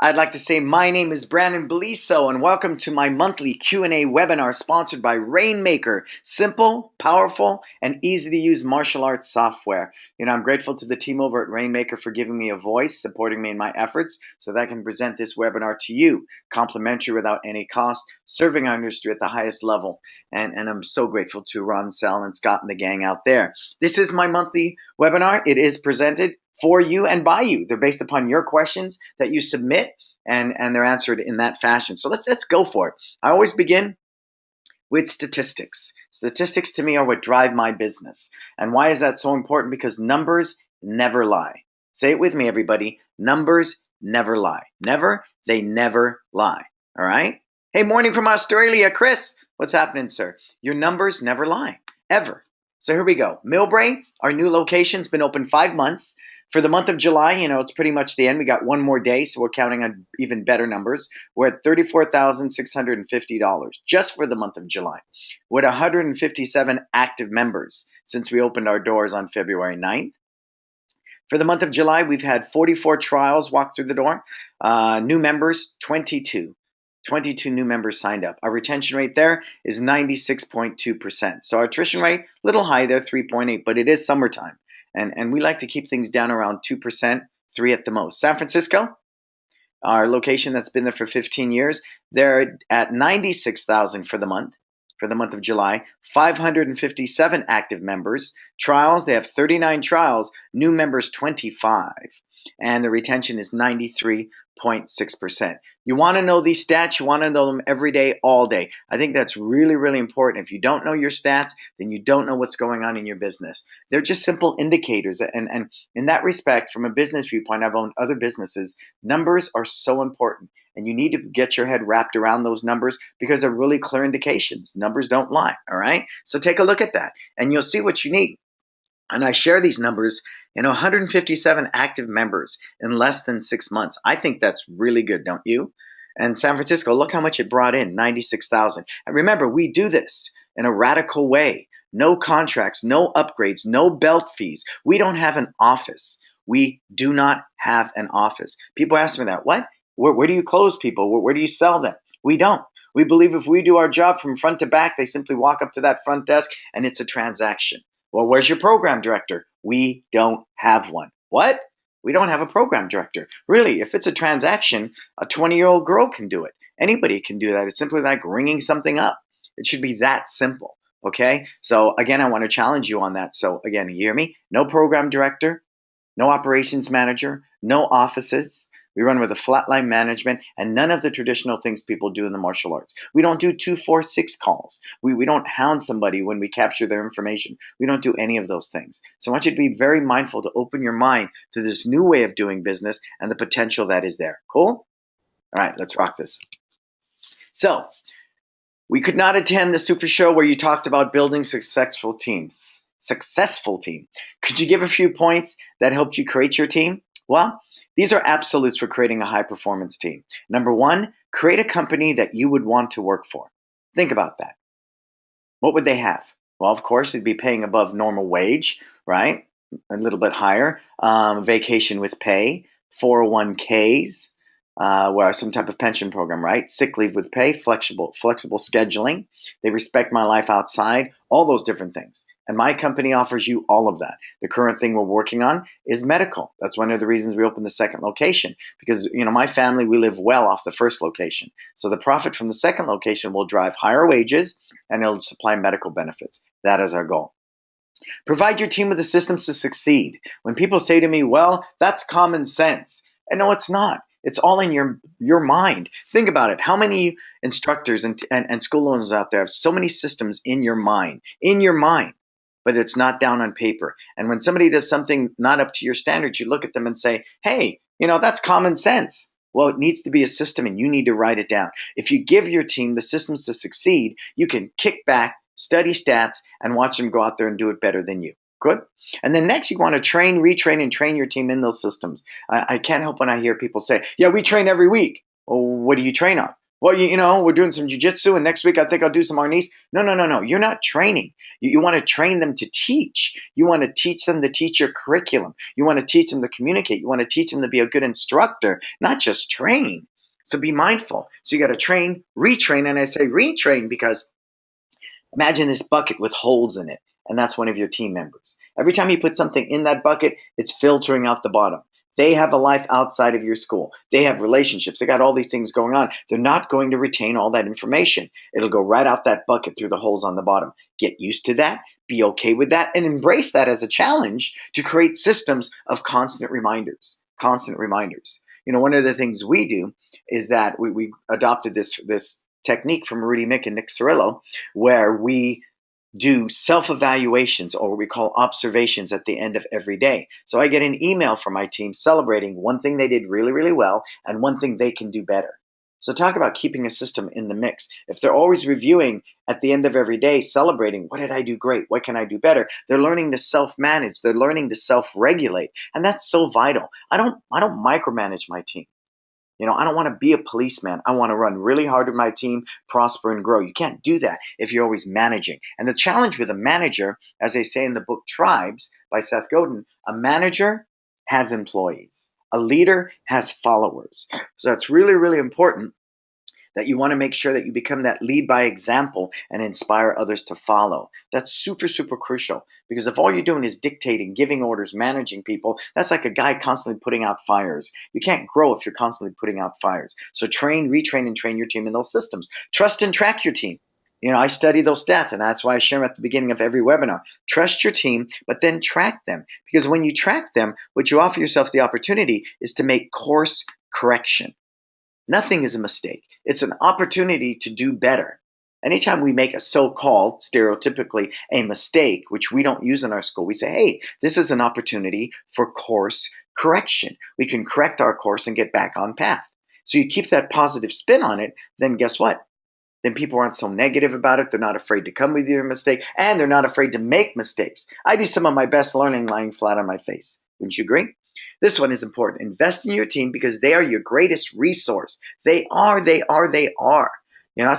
I'd like to say my name is Brannon Beliso and welcome to my monthly Q&A webinar sponsored by Rainmaker. Simple, powerful, and easy to use martial arts software. I'm grateful to the team over at Rainmaker for giving me a voice, supporting me in my efforts so that I can present this webinar to you, complimentary without any cost, serving our industry at the highest level. And I'm so grateful to Ron Sell and Scott and the gang out there. This is my monthly webinar. It is presented for you and by you. They're based upon your questions that you submit, and they're answered in that fashion. So let's go for it. I always begin with statistics. Statistics to me are what drive my business. And why is that so important? Because numbers never lie. Say it with me, everybody. Numbers never lie. Never, they never lie. All right? Hey, morning from Australia, Chris. What's happening, sir? Your numbers never lie, ever. So here we go. Millbrae, our new location's been open 5 months. For the month of July, it's pretty much the end. We got one more day, so we're counting on even better numbers. We're at $34,650 just for the month of July, with 157 active members since we opened our doors on February 9th. For the month of July, we've had 44 trials walk through the door. New members, 22. 22 new members signed up. Our retention rate there is 96.2%. So our attrition rate, a little high there, 3.8, but it is summertime. And we like to keep things down around 2%, 3 at the most. San Francisco, our location that's been there for 15 years, they're at 96,000 for the month of July, 557 active members. Trials, they have 39 trials, new members 25, and the retention is 93.6%. You want to know these stats, you want to know them every day, all day. I think that's really, really important. If you don't know your stats, then you don't know what's going on in your business. They're just simple indicators. And in that respect, from a business viewpoint, I've owned other businesses. Numbers are so important. And you need to get your head wrapped around those numbers because they're really clear indications. Numbers don't lie, all right? So take a look at that, and you'll see what you need. And I share these numbers, 157 active members in less than 6 months. I think that's really good, don't you? And San Francisco, look how much it brought in, 96,000. And remember, we do this in a radical way. No contracts, no upgrades, no belt fees. We don't have an office. We do not have an office. People ask me that. What? Where do you close people? Where do you sell them? We don't. We believe if we do our job from front to back, they simply walk up to that front desk and it's a transaction. Well, where's your program director? We don't have one. What? We don't have a program director. Really, if it's a transaction, a 20-year-old girl can do it. Anybody can do that. It's simply like ringing something up. It should be that simple. Okay? So again, I want to challenge you on that. So again, you hear me? No program director, no operations manager, no offices. We run with a flatline management and none of the traditional things people do in the martial arts. We don't do 246 calls. We don't hound somebody when we capture their information. We don't do any of those things. So I want you to be very mindful to open your mind to this new way of doing business and the potential that is there. Cool? All right, let's rock this. So we could not attend the super show where you talked about building successful teams. Successful team. Could you give a few points that helped you create your team? Well, these are absolutes for creating a high-performance team. Number one, create a company that you would want to work for. Think about that. What would they have? Well, of course, they'd be paying above normal wage, right? A little bit higher. Vacation with pay, 401ks, or some type of pension program, right? Sick leave with pay, flexible scheduling. They respect my life outside, all those different things. And my company offers you all of that. The current thing we're working on is medical. That's one of the reasons we opened the second location because, my family, we live well off the first location. So the profit from the second location will drive higher wages and it'll supply medical benefits. That is our goal. Provide your team with the systems to succeed. When people say to me, well, that's common sense. And no, it's not. It's all in your mind. Think about it. How many instructors and school owners out there have so many systems in your mind? In your mind. But it's not down on paper. And when somebody does something not up to your standards, you look at them and say, hey, that's common sense. Well, it needs to be a system and you need to write it down. If you give your team the systems to succeed, you can kick back, study stats, and watch them go out there and do it better than you. Good? And then next, you want to train, retrain, and train your team in those systems. I can't help when I hear people say, yeah, we train every week. Well, what do you train on? Well, we're doing some jujitsu, and next week I think I'll do some arnis. No, no, no, no. You're not training. You want to train them to teach. You want to teach them to teach your curriculum. You want to teach them to communicate. You want to teach them to be a good instructor, not just train. So be mindful. So you got to train, retrain, and I say retrain because imagine this bucket with holes in it, and that's one of your team members. Every time you put something in that bucket, it's filtering out the bottom. They have a life outside of your school. They have relationships. They got all these things going on. They're not going to retain all that information. It'll go right out that bucket through the holes on the bottom. Get used to that. Be okay with that and embrace that as a challenge to create systems of constant reminders. Constant reminders. One of the things we do is that we adopted this technique from Rudy Mick and Nick Cirillo, where we do self-evaluations or what we call observations at the end of every day. So I get an email from my team celebrating one thing they did really, really well and one thing they can do better. So talk about keeping a system in the mix. If they're always reviewing at the end of every day, celebrating, what did I do great? What can I do better? They're learning to self-manage. They're learning to self-regulate. And that's so vital. I don't micromanage my team. I don't want to be a policeman. I want to run really hard with my team, prosper and grow. You can't do that if you're always managing. And the challenge with a manager, as they say in the book Tribes by Seth Godin, a manager has employees. A leader has followers. So it's really, really important that you want to make sure that you become that lead by example and inspire others to follow. That's super, super crucial, because if all you're doing is dictating, giving orders, managing people, that's like a guy constantly putting out fires. You can't grow if you're constantly putting out fires. So train, retrain, and train your team in those systems. Trust and track your team. I study those stats, and that's why I share them at the beginning of every webinar. Trust your team, but then track them. Because when you track them, what you offer yourself the opportunity is to make course correction. Nothing is a mistake. It's an opportunity to do better. Anytime we make a so-called, stereotypically, a mistake, which we don't use in our school, we say, hey, this is an opportunity for course correction. We can correct our course and get back on path. So you keep that positive spin on it, then guess what? Then people aren't so negative about it. They're not afraid to come with your mistake, and they're not afraid to make mistakes. I do some of my best learning lying flat on my face. Wouldn't you agree? This one is important. Invest in your team because they are your greatest resource. They are. That's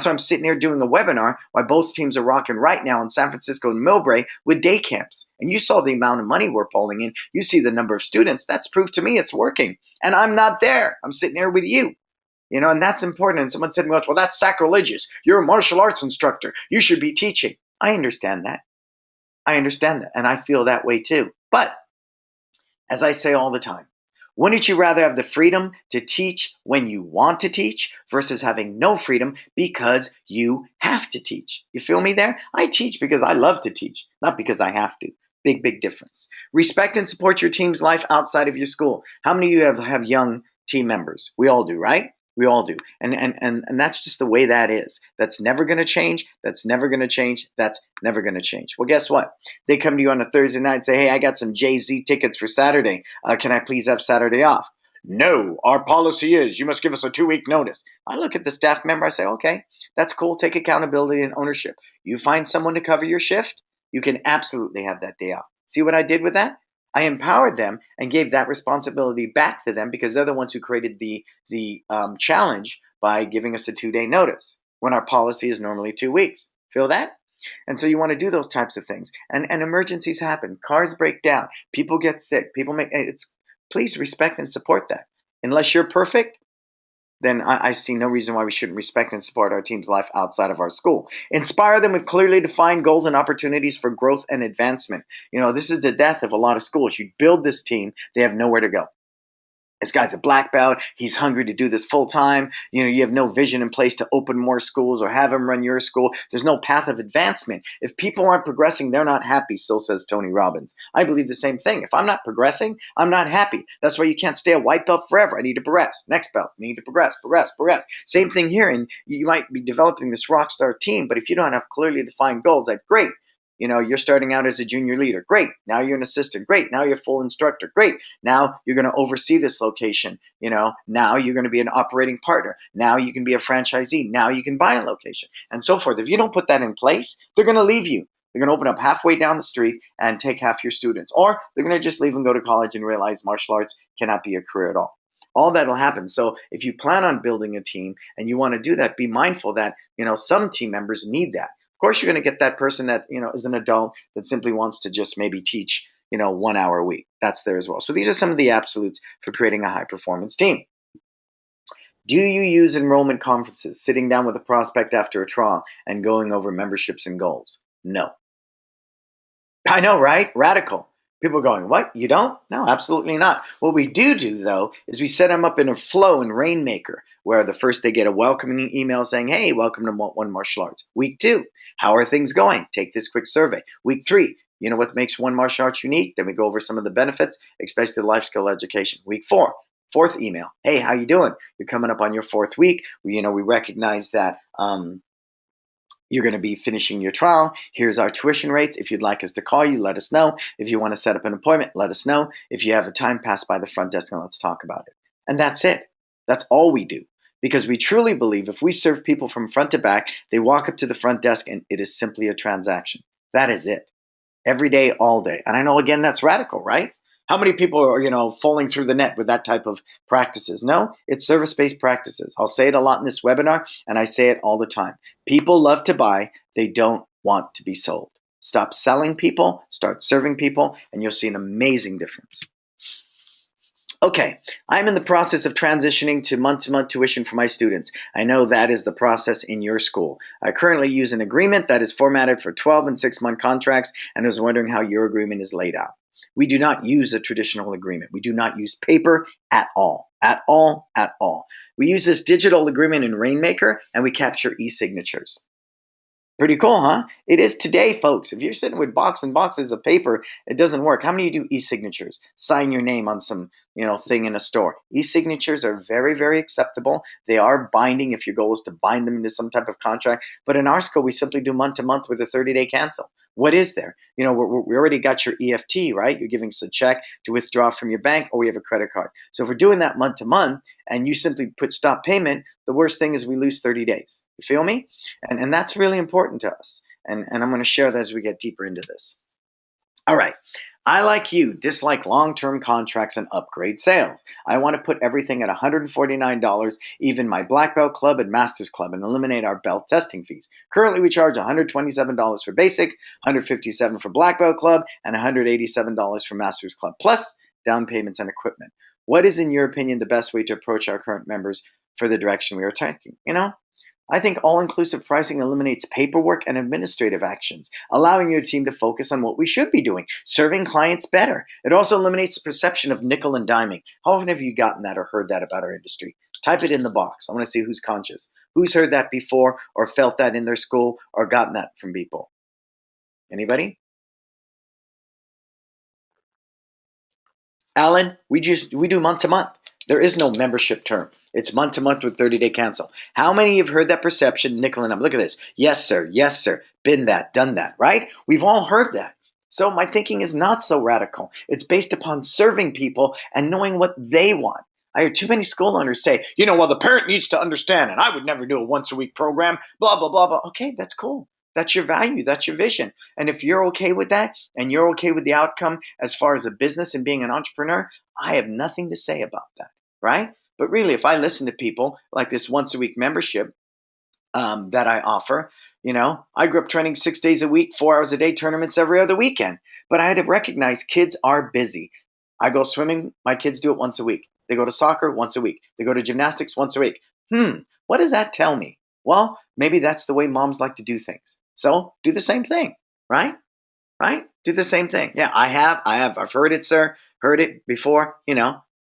why I'm sitting here doing a webinar while both teams are rocking right now in San Francisco and Millbrae with day camps. And you saw the amount of money we're pulling in. You see the number of students. That's proof to me it's working. And I'm not there. I'm sitting here with you. And that's important. And someone said to me, well, that's sacrilegious. You're a martial arts instructor. You should be teaching. I understand that. And I feel that way too. But as I say all the time, wouldn't you rather have the freedom to teach when you want to teach versus having no freedom because you have to teach? You feel me there? I teach because I love to teach, not because I have to. Big, big difference. Respect and support your team's life outside of your school. How many of you have young team members? We all do, right? We all do. And that's just the way that is. That's never going to change. That's never going to change. That's never going to change. Well, guess what? They come to you on a Thursday night and say, hey, I got some Jay-Z tickets for Saturday. Can I please have Saturday off? No, our policy is you must give us a 2-week notice. I look at the staff member. I say, okay, that's cool. Take accountability and ownership. You find someone to cover your shift, you can absolutely have that day off. See what I did with that? I empowered them and gave that responsibility back to them because they're the ones who created the challenge by giving us a 2-day notice when our policy is normally 2 weeks. Feel that? And so you want to do those types of things. And emergencies happen. Cars break down. People get sick. Please respect and support that. Unless you're perfect, then I see no reason why we shouldn't respect and support our team's life outside of our school. Inspire them with clearly defined goals and opportunities for growth and advancement. This is the death of a lot of schools. You build this team, they have nowhere to go. This guy's a black belt. He's hungry to do this full time. You have no vision in place to open more schools or have him run your school. There's no path of advancement. If people aren't progressing, they're not happy. So says Tony Robbins. I believe the same thing. If I'm not progressing, I'm not happy. That's why you can't stay a white belt forever. I need to progress. Next belt. I need to progress. Same thing here. And you might be developing this rock star team, but if you don't have clearly defined goals, that's great. You're starting out as a junior leader. Great. Now you're an assistant. Great. Now you're a full instructor. Great. Now you're going to oversee this location. Now you're going to be an operating partner. Now you can be a franchisee. Now you can buy a location and so forth. If you don't put that in place, they're going to leave you. They're going to open up halfway down the street and take half your students, or they're going to just leave and go to college and realize martial arts cannot be a career at all. All that'll happen. So if you plan on building a team and you want to do that, be mindful that, some team members need that. Of course, you're going to get that person that, is an adult that simply wants to just maybe teach, 1 hour a week. That's there as well. So these are some of the absolutes for creating a high performance team. Do you use enrollment conferences, sitting down with a prospect after a trial and going over memberships and goals? No. I know, right? Radical. People are going, what? You don't? No, absolutely not. What we do, though, is we set them up in a flow in Rainmaker, where the first they get a welcoming email saying, hey, welcome to One Martial Arts. Week 2, how are things going? Take this quick survey. Week 3, you know what makes One Martial Arts unique? Then we go over some of the benefits, especially the life skill education. Week 4, fourth email. Hey, how you doing? You're coming up on your 4th week. We recognize that you're going to be finishing your trial. Here's our tuition rates. If you'd like us to call you, let us know. If you want to set up an appointment, let us know. If you have a time, pass by the front desk and let's talk about it. And that's it. That's all we do. Because we truly believe if we serve people from front to back, they walk up to the front desk and it is simply a transaction. That is it. Every day, all day. And I know, again, that's radical, right? How many people are, falling through the net with that type of practices? No, it's service-based practices. I'll say it a lot in this webinar, and I say it all the time. People love to buy. They don't want to be sold. Stop selling people, start serving people, and you'll see an amazing difference. Okay, I'm in the process of transitioning to month-to-month tuition for my students. I know that is the process in your school. I currently use an agreement that is formatted for 12 and 6-month contracts, and I was wondering how your agreement is laid out. We do not use a traditional agreement. We do not use paper at all, at all, at all. We use this digital agreement in Rainmaker, and we capture e-signatures. Pretty cool, huh? It is today, folks. If you're sitting with boxes and boxes of paper, it doesn't work. How many of you do e-signatures? Sign your name on some, thing in a store. E-signatures are very, very acceptable. They are binding if your goal is to bind them into some type of contract. But in our school, we simply do month to month with a 30-day cancel. What is there? We already got your EFT, right? You're giving us a check to withdraw from your bank, or we have a credit card. So if we're doing that month to month and you simply put stop payment, the worst thing is we lose 30 days. You feel me? And that's really important to us. And I'm going to share that as we get deeper into this. All right. I, like you, dislike long-term contracts and upgrade sales. I want to put everything at $149, even my Black Belt Club and Masters Club, and eliminate our belt testing fees. Currently, we charge $127 for basic, $157 for Black Belt Club, and $187 for Masters Club, plus down payments and equipment. What is, in your opinion, the best way to approach our current members for the direction we are taking? I think all-inclusive pricing eliminates paperwork and administrative actions, allowing your team to focus on what we should be doing, serving clients better. It also eliminates the perception of nickel and diming. How often have you gotten that or heard that about our industry? Type it in the box. I want to see who's conscious. Who's heard that before or felt that in their school or gotten that from people? Anybody? Alan, we do month to month. There is no membership term. It's month to month with 30-day cancel. How many have heard that perception, nickel and dime? Look at this. Yes, sir. Yes, sir. Been that, done that, right? We've all heard that. So my thinking is not so radical. It's based upon serving people and knowing what they want. I hear too many school owners say, well, the parent needs to understand, and I would never do a once-a-week program, blah, blah, blah, blah. Okay, that's cool. That's your value. That's your vision. And if you're okay with that and you're okay with the outcome as far as a business and being an entrepreneur, I have nothing to say about that, right? But really, if I listen to people like this once-a-week membership that I offer, I grew up training 6 days a week, 4 hours a day, tournaments every other weekend. But I had to recognize kids are busy. I go swimming, my kids do it once a week. They go to soccer once a week. They go to gymnastics once a week. What does that tell me? Well, maybe that's the way moms like to do things. So do the same thing, right? Right? Do the same thing. Yeah, I have. I've heard it, sir. Heard it before,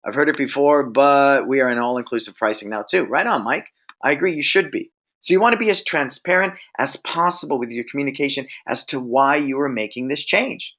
I've heard it before, but we are in all-inclusive pricing now too. Right on, Mike. I agree, you should be. So you want to be as transparent as possible with your communication as to why you are making this change.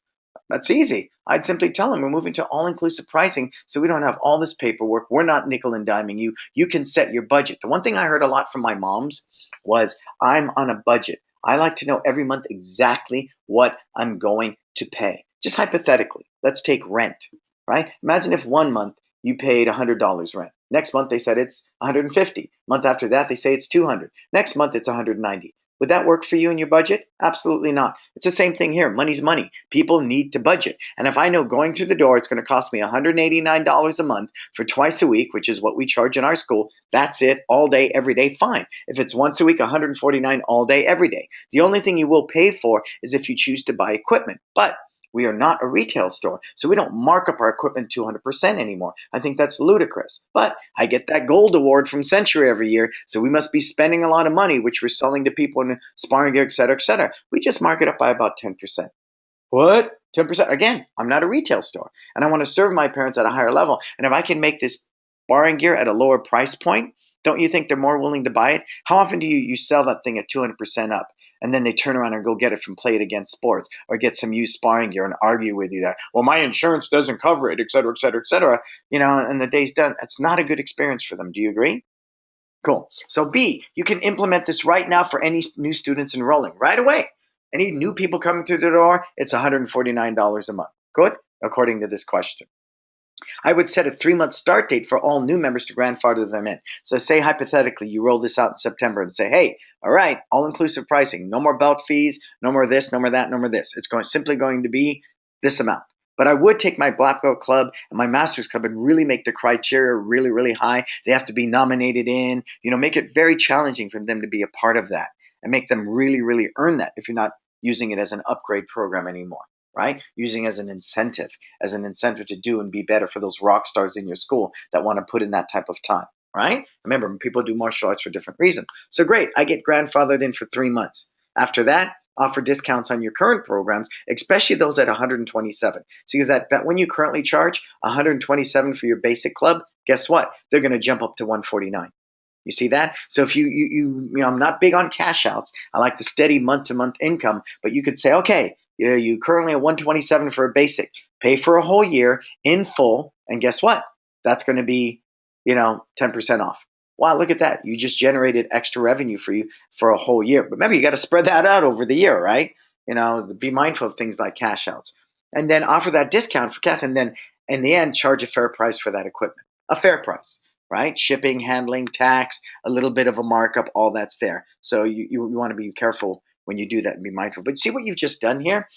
That's easy. I'd simply tell them we're moving to all-inclusive pricing so we don't have all this paperwork. We're not nickel and diming you. You can set your budget. The one thing I heard a lot from my moms was, I'm on a budget. I like to know every month exactly what I'm going to pay. Just hypothetically, let's take rent, right? Imagine if 1 month you paid $100 rent. Next month they said it's $150. Month after that they say it's $200. Next month it's $190. Would that work for you in your budget? Absolutely not. It's the same thing here. Money's money. People need to budget. And if I know going through the door, it's going to cost me $189 a month for twice a week, which is what we charge in our school, that's it, all day, every day, fine. If it's once a week, $149 all day, every day. The only thing you will pay for is if you choose to buy equipment. But we are not a retail store, so we don't mark up our equipment 200% anymore. I think that's ludicrous. But I get that gold award from Century every year, so we must be spending a lot of money, which we're selling to people in sparring gear, et cetera, et cetera. We just mark it up by about 10%. What? 10%? Again, I'm not a retail store, and I want to serve my parents at a higher level. And if I can make this sparring gear at a lower price point, don't you think they're more willing to buy it? How often do you sell that thing at 200% up? And then they turn around and go get it from Play It Against Sports or get some used sparring gear and argue with you that, well, my insurance doesn't cover it, et cetera, et cetera, et cetera. And the day's done. It's not a good experience for them. Do you agree? Cool. So B, you can implement this right now for any new students enrolling right away. Any new people coming through the door, it's $149 a month. Good? According to this question. I would set a 3-month start date for all new members to grandfather them in. So say hypothetically you roll this out in September and say, hey, all right, all-inclusive pricing, no more belt fees, no more this, no more that, no more this. It's simply going to be this amount. But I would take my Black Belt Club and my Masters Club and really make the criteria really, really high. They have to be nominated in, make it very challenging for them to be a part of that and make them really, really earn that if you're not using it as an upgrade program anymore. Right? Using as an incentive to do and be better for those rock stars in your school that want to put in that type of time, right? Remember, people do martial arts for different reasons. So great, I get grandfathered in for 3 months. After that, offer discounts on your current programs, especially those at 127. So because that when you currently charge 127 for your basic club, guess what? They're going to jump up to 149. You see that? So if I'm not big on cash outs. I like the steady month-to-month income, but you could say, okay, you currently at 127 for a basic. Pay for a whole year in full, and guess what? That's going to be, 10% off. Wow, look at that. You just generated extra revenue for you for a whole year. But remember, you got to spread that out over the year, right? Be mindful of things like cash outs. And then offer that discount for cash, and then in the end, charge a fair price for that equipment. A fair price, right? Shipping, handling, tax, a little bit of a markup, all that's there. So you want to be careful when you do that and be mindful. But see what you've just done here?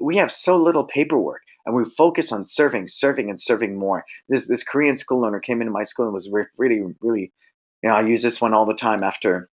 We have so little paperwork and we focus on serving, and serving more. This Korean school owner came into my school and was really, really, I use this one all the time after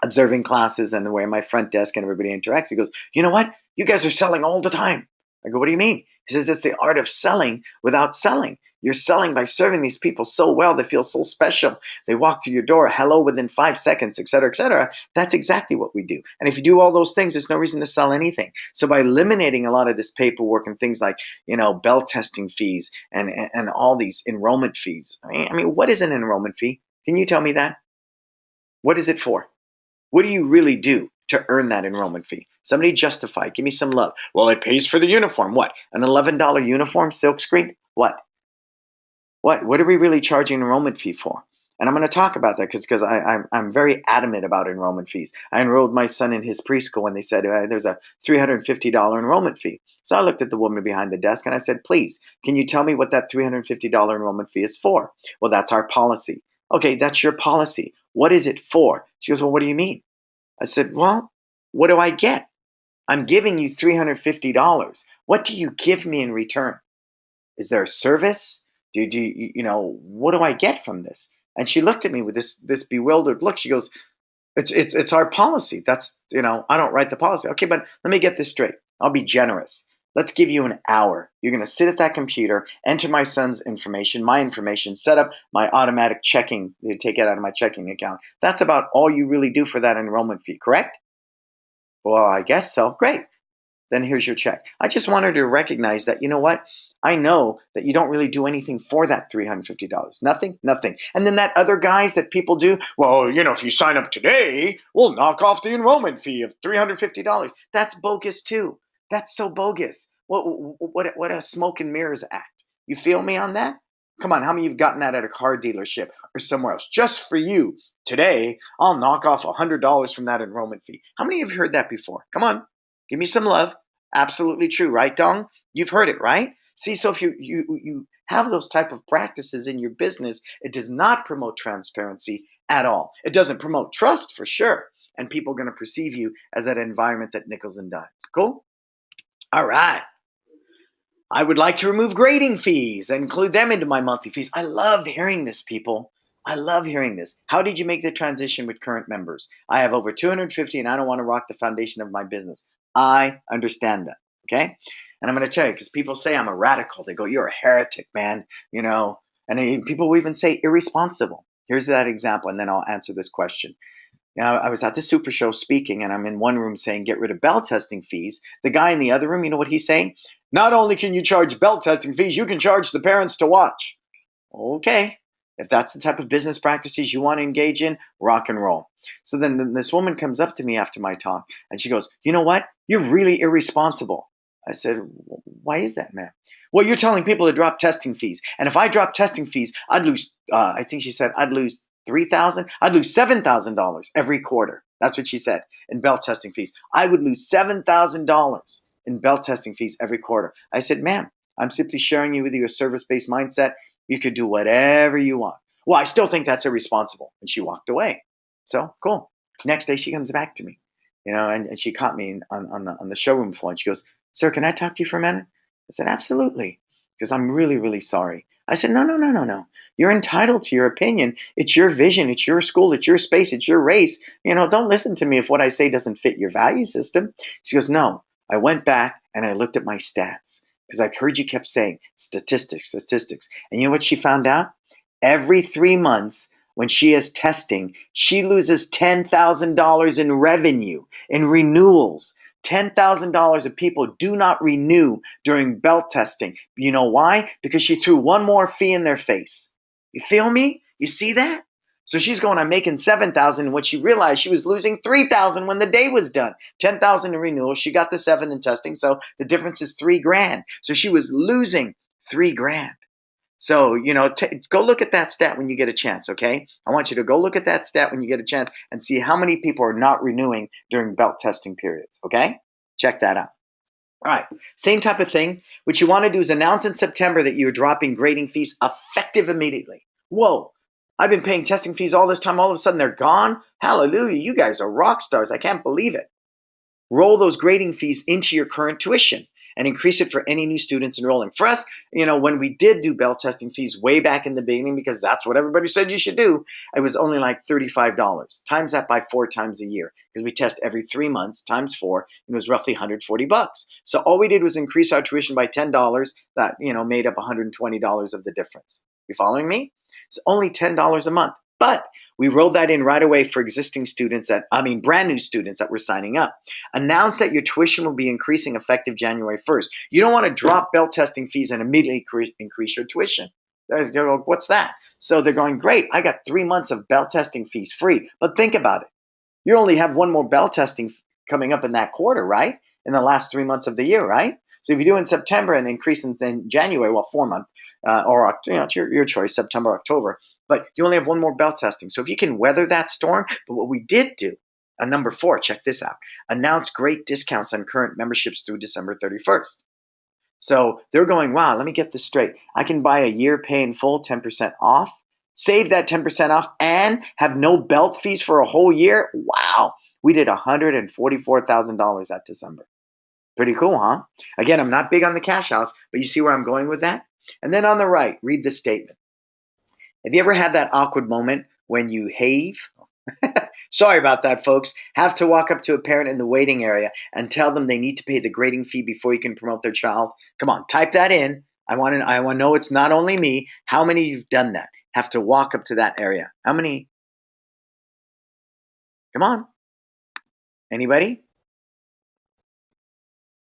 observing classes and the way my front desk and everybody interacts. He goes, you know what? You guys are selling all the time. I go, what do you mean? He says, it's the art of selling without selling. You're selling by serving these people so well. They feel so special. They walk through your door, hello within 5 seconds, et cetera, et cetera. That's exactly what we do. And if you do all those things, there's no reason to sell anything. So by eliminating a lot of this paperwork and things like, bell testing fees and all these enrollment fees. What is an enrollment fee? Can you tell me that? What is it for? What do you really do to earn that enrollment fee? Somebody justify. Give me some love. Well, it pays for the uniform. What? An $11 uniform, silkscreen? What? What are we really charging an enrollment fee for? And I'm going to talk about that because I'm very adamant about enrollment fees. I enrolled my son in his preschool and they said there's a $350 enrollment fee. So I looked at the woman behind the desk and I said, please, can you tell me what that $350 enrollment fee is for? Well, that's our policy. Okay, that's your policy. What is it for? She goes, well, what do you mean? I said, well, what do I get? I'm giving you $350. What do you give me in return? Is there a service? What do I get from this? And she looked at me with this bewildered look. She goes, it's our policy. That's, I don't write the policy. Okay, but let me get this straight. I'll be generous. Let's give you an hour. You're going to sit at that computer, enter my son's information, my information, set up my automatic checking, take it out of my checking account. That's about all you really do for that enrollment fee, correct? Well, I guess so. Great. Then here's your check. I just wanted to recognize that, you know what? I know that you don't really do anything for that $350. Nothing. And then that other guys that people do, well, if you sign up today, we'll knock off the enrollment fee of $350. That's bogus too. That's so bogus. What a smoke and mirrors act. You feel me on that? Come on, how many of you have gotten that at a car dealership or somewhere else? Just for you. Today, I'll knock off $100 from that enrollment fee. How many of you have heard that before? Come on, give me some love. Absolutely true, right, Dong? You've heard it, right? See, so if you have those type of practices in your business, it does not promote transparency at all. It doesn't promote trust for sure, and people are going to perceive you as that environment that nickels and dimes. Cool? All right. I would like to remove grading fees and include them into my monthly fees. I loved hearing this, people. I love hearing this. How did you make the transition with current members? I have over 250 and I don't want to rock the foundation of my business. I understand that. Okay. And I'm going to tell you, because people say I'm a radical. They go, you're a heretic, man. And people will even say irresponsible. Here's that example, and then I'll answer this question. I was at the Super Show speaking, and I'm in one room saying, get rid of bell testing fees. The guy in the other room, you know what he's saying? Not only can you charge bell testing fees, you can charge the parents to watch. Okay. If that's the type of business practices you want to engage in, rock and roll. So then this woman comes up to me after my talk, and she goes, you know what? You're really irresponsible. I said, why is that, ma'am? Well, you're telling people to drop testing fees. And if I drop testing fees, I'd lose, I think she said, I'd lose $3,000. I'd lose $7,000 every quarter. That's what she said in bell testing fees. I would lose $7,000 in bell testing fees every quarter. I said, ma'am, I'm simply sharing you with your service-based mindset. You could do whatever you want. Well, I still think that's irresponsible. And she walked away. So cool. Next day she comes back to me, and she caught me on the showroom floor, and she goes, sir, can I talk to you for a minute? I said, absolutely, because I'm really, really sorry. I said, no. You're entitled to your opinion. It's your vision. It's your school. It's your space. It's your race. Don't listen to me if what I say doesn't fit your value system. She goes, no. I went back and I looked at my stats because I heard you kept saying statistics. And you know what she found out? Every 3 months when she is testing, she loses $10,000 in revenue, in renewals. $10,000 of people do not renew during belt testing. You know why? Because she threw one more fee in their face. You feel me? You see that? So she's going, I'm making $7,000. And what she realized, she was losing $3,000 when the day was done. $10,000 in renewal. She got the $7,000 in testing. So the difference is $3,000. So she was losing $3,000. So, go look at that stat when you get a chance, okay? I want you to go look at that stat when you get a chance and see how many people are not renewing during belt testing periods, okay? Check that out. All right, same type of thing. What you want to do is announce in September that you're dropping grading fees effective immediately. Whoa, I've been paying testing fees all this time. All of a sudden they're gone? Hallelujah, you guys are rock stars. I can't believe it. Roll those grading fees into your current tuition and increase it for any new students enrolling. For us, when we did do bell testing fees way back in the beginning, because that's what everybody said you should do, it was only like $35. Times that by 4 times a year, because we test every 3 months, times 4, it was roughly $140. So all we did was increase our tuition by $10. That, made up $120 of the difference. You following me? It's only $10 a month. But we rolled that in right away for existing students brand new students that were signing up. Announce that your tuition will be increasing effective January 1st. You don't want to drop bell testing fees and immediately increase your tuition. What's that? So they're going, great, I got 3 months of bell testing fees free. But think about it. You only have one more bell testing coming up in that quarter, right? In the last 3 months of the year, right? So if you do in September and increase in January, 4 months, or it's your choice, September, October, but you only have one more bell testing. So if you can weather that storm, but what we did do, number 4, check this out, announce great discounts on current memberships through December 31st. So they're going, wow, let me get this straight. I can buy a year pay in full, 10% off, save that 10% off, and have no belt fees for a whole year. Wow. We did $144,000 that December. Pretty cool, huh? Again, I'm not big on the cash outs, but you see where I'm going with that? And then on the right, read this statement. Have you ever had that awkward moment when you Sorry about that, folks. Have to walk up to a parent in the waiting area and tell them they need to pay the grading fee before you can promote their child? Come on, type that in. I want to know it's not only me. How many of you've done that? Have to walk up to that area? How many? Come on. Anybody?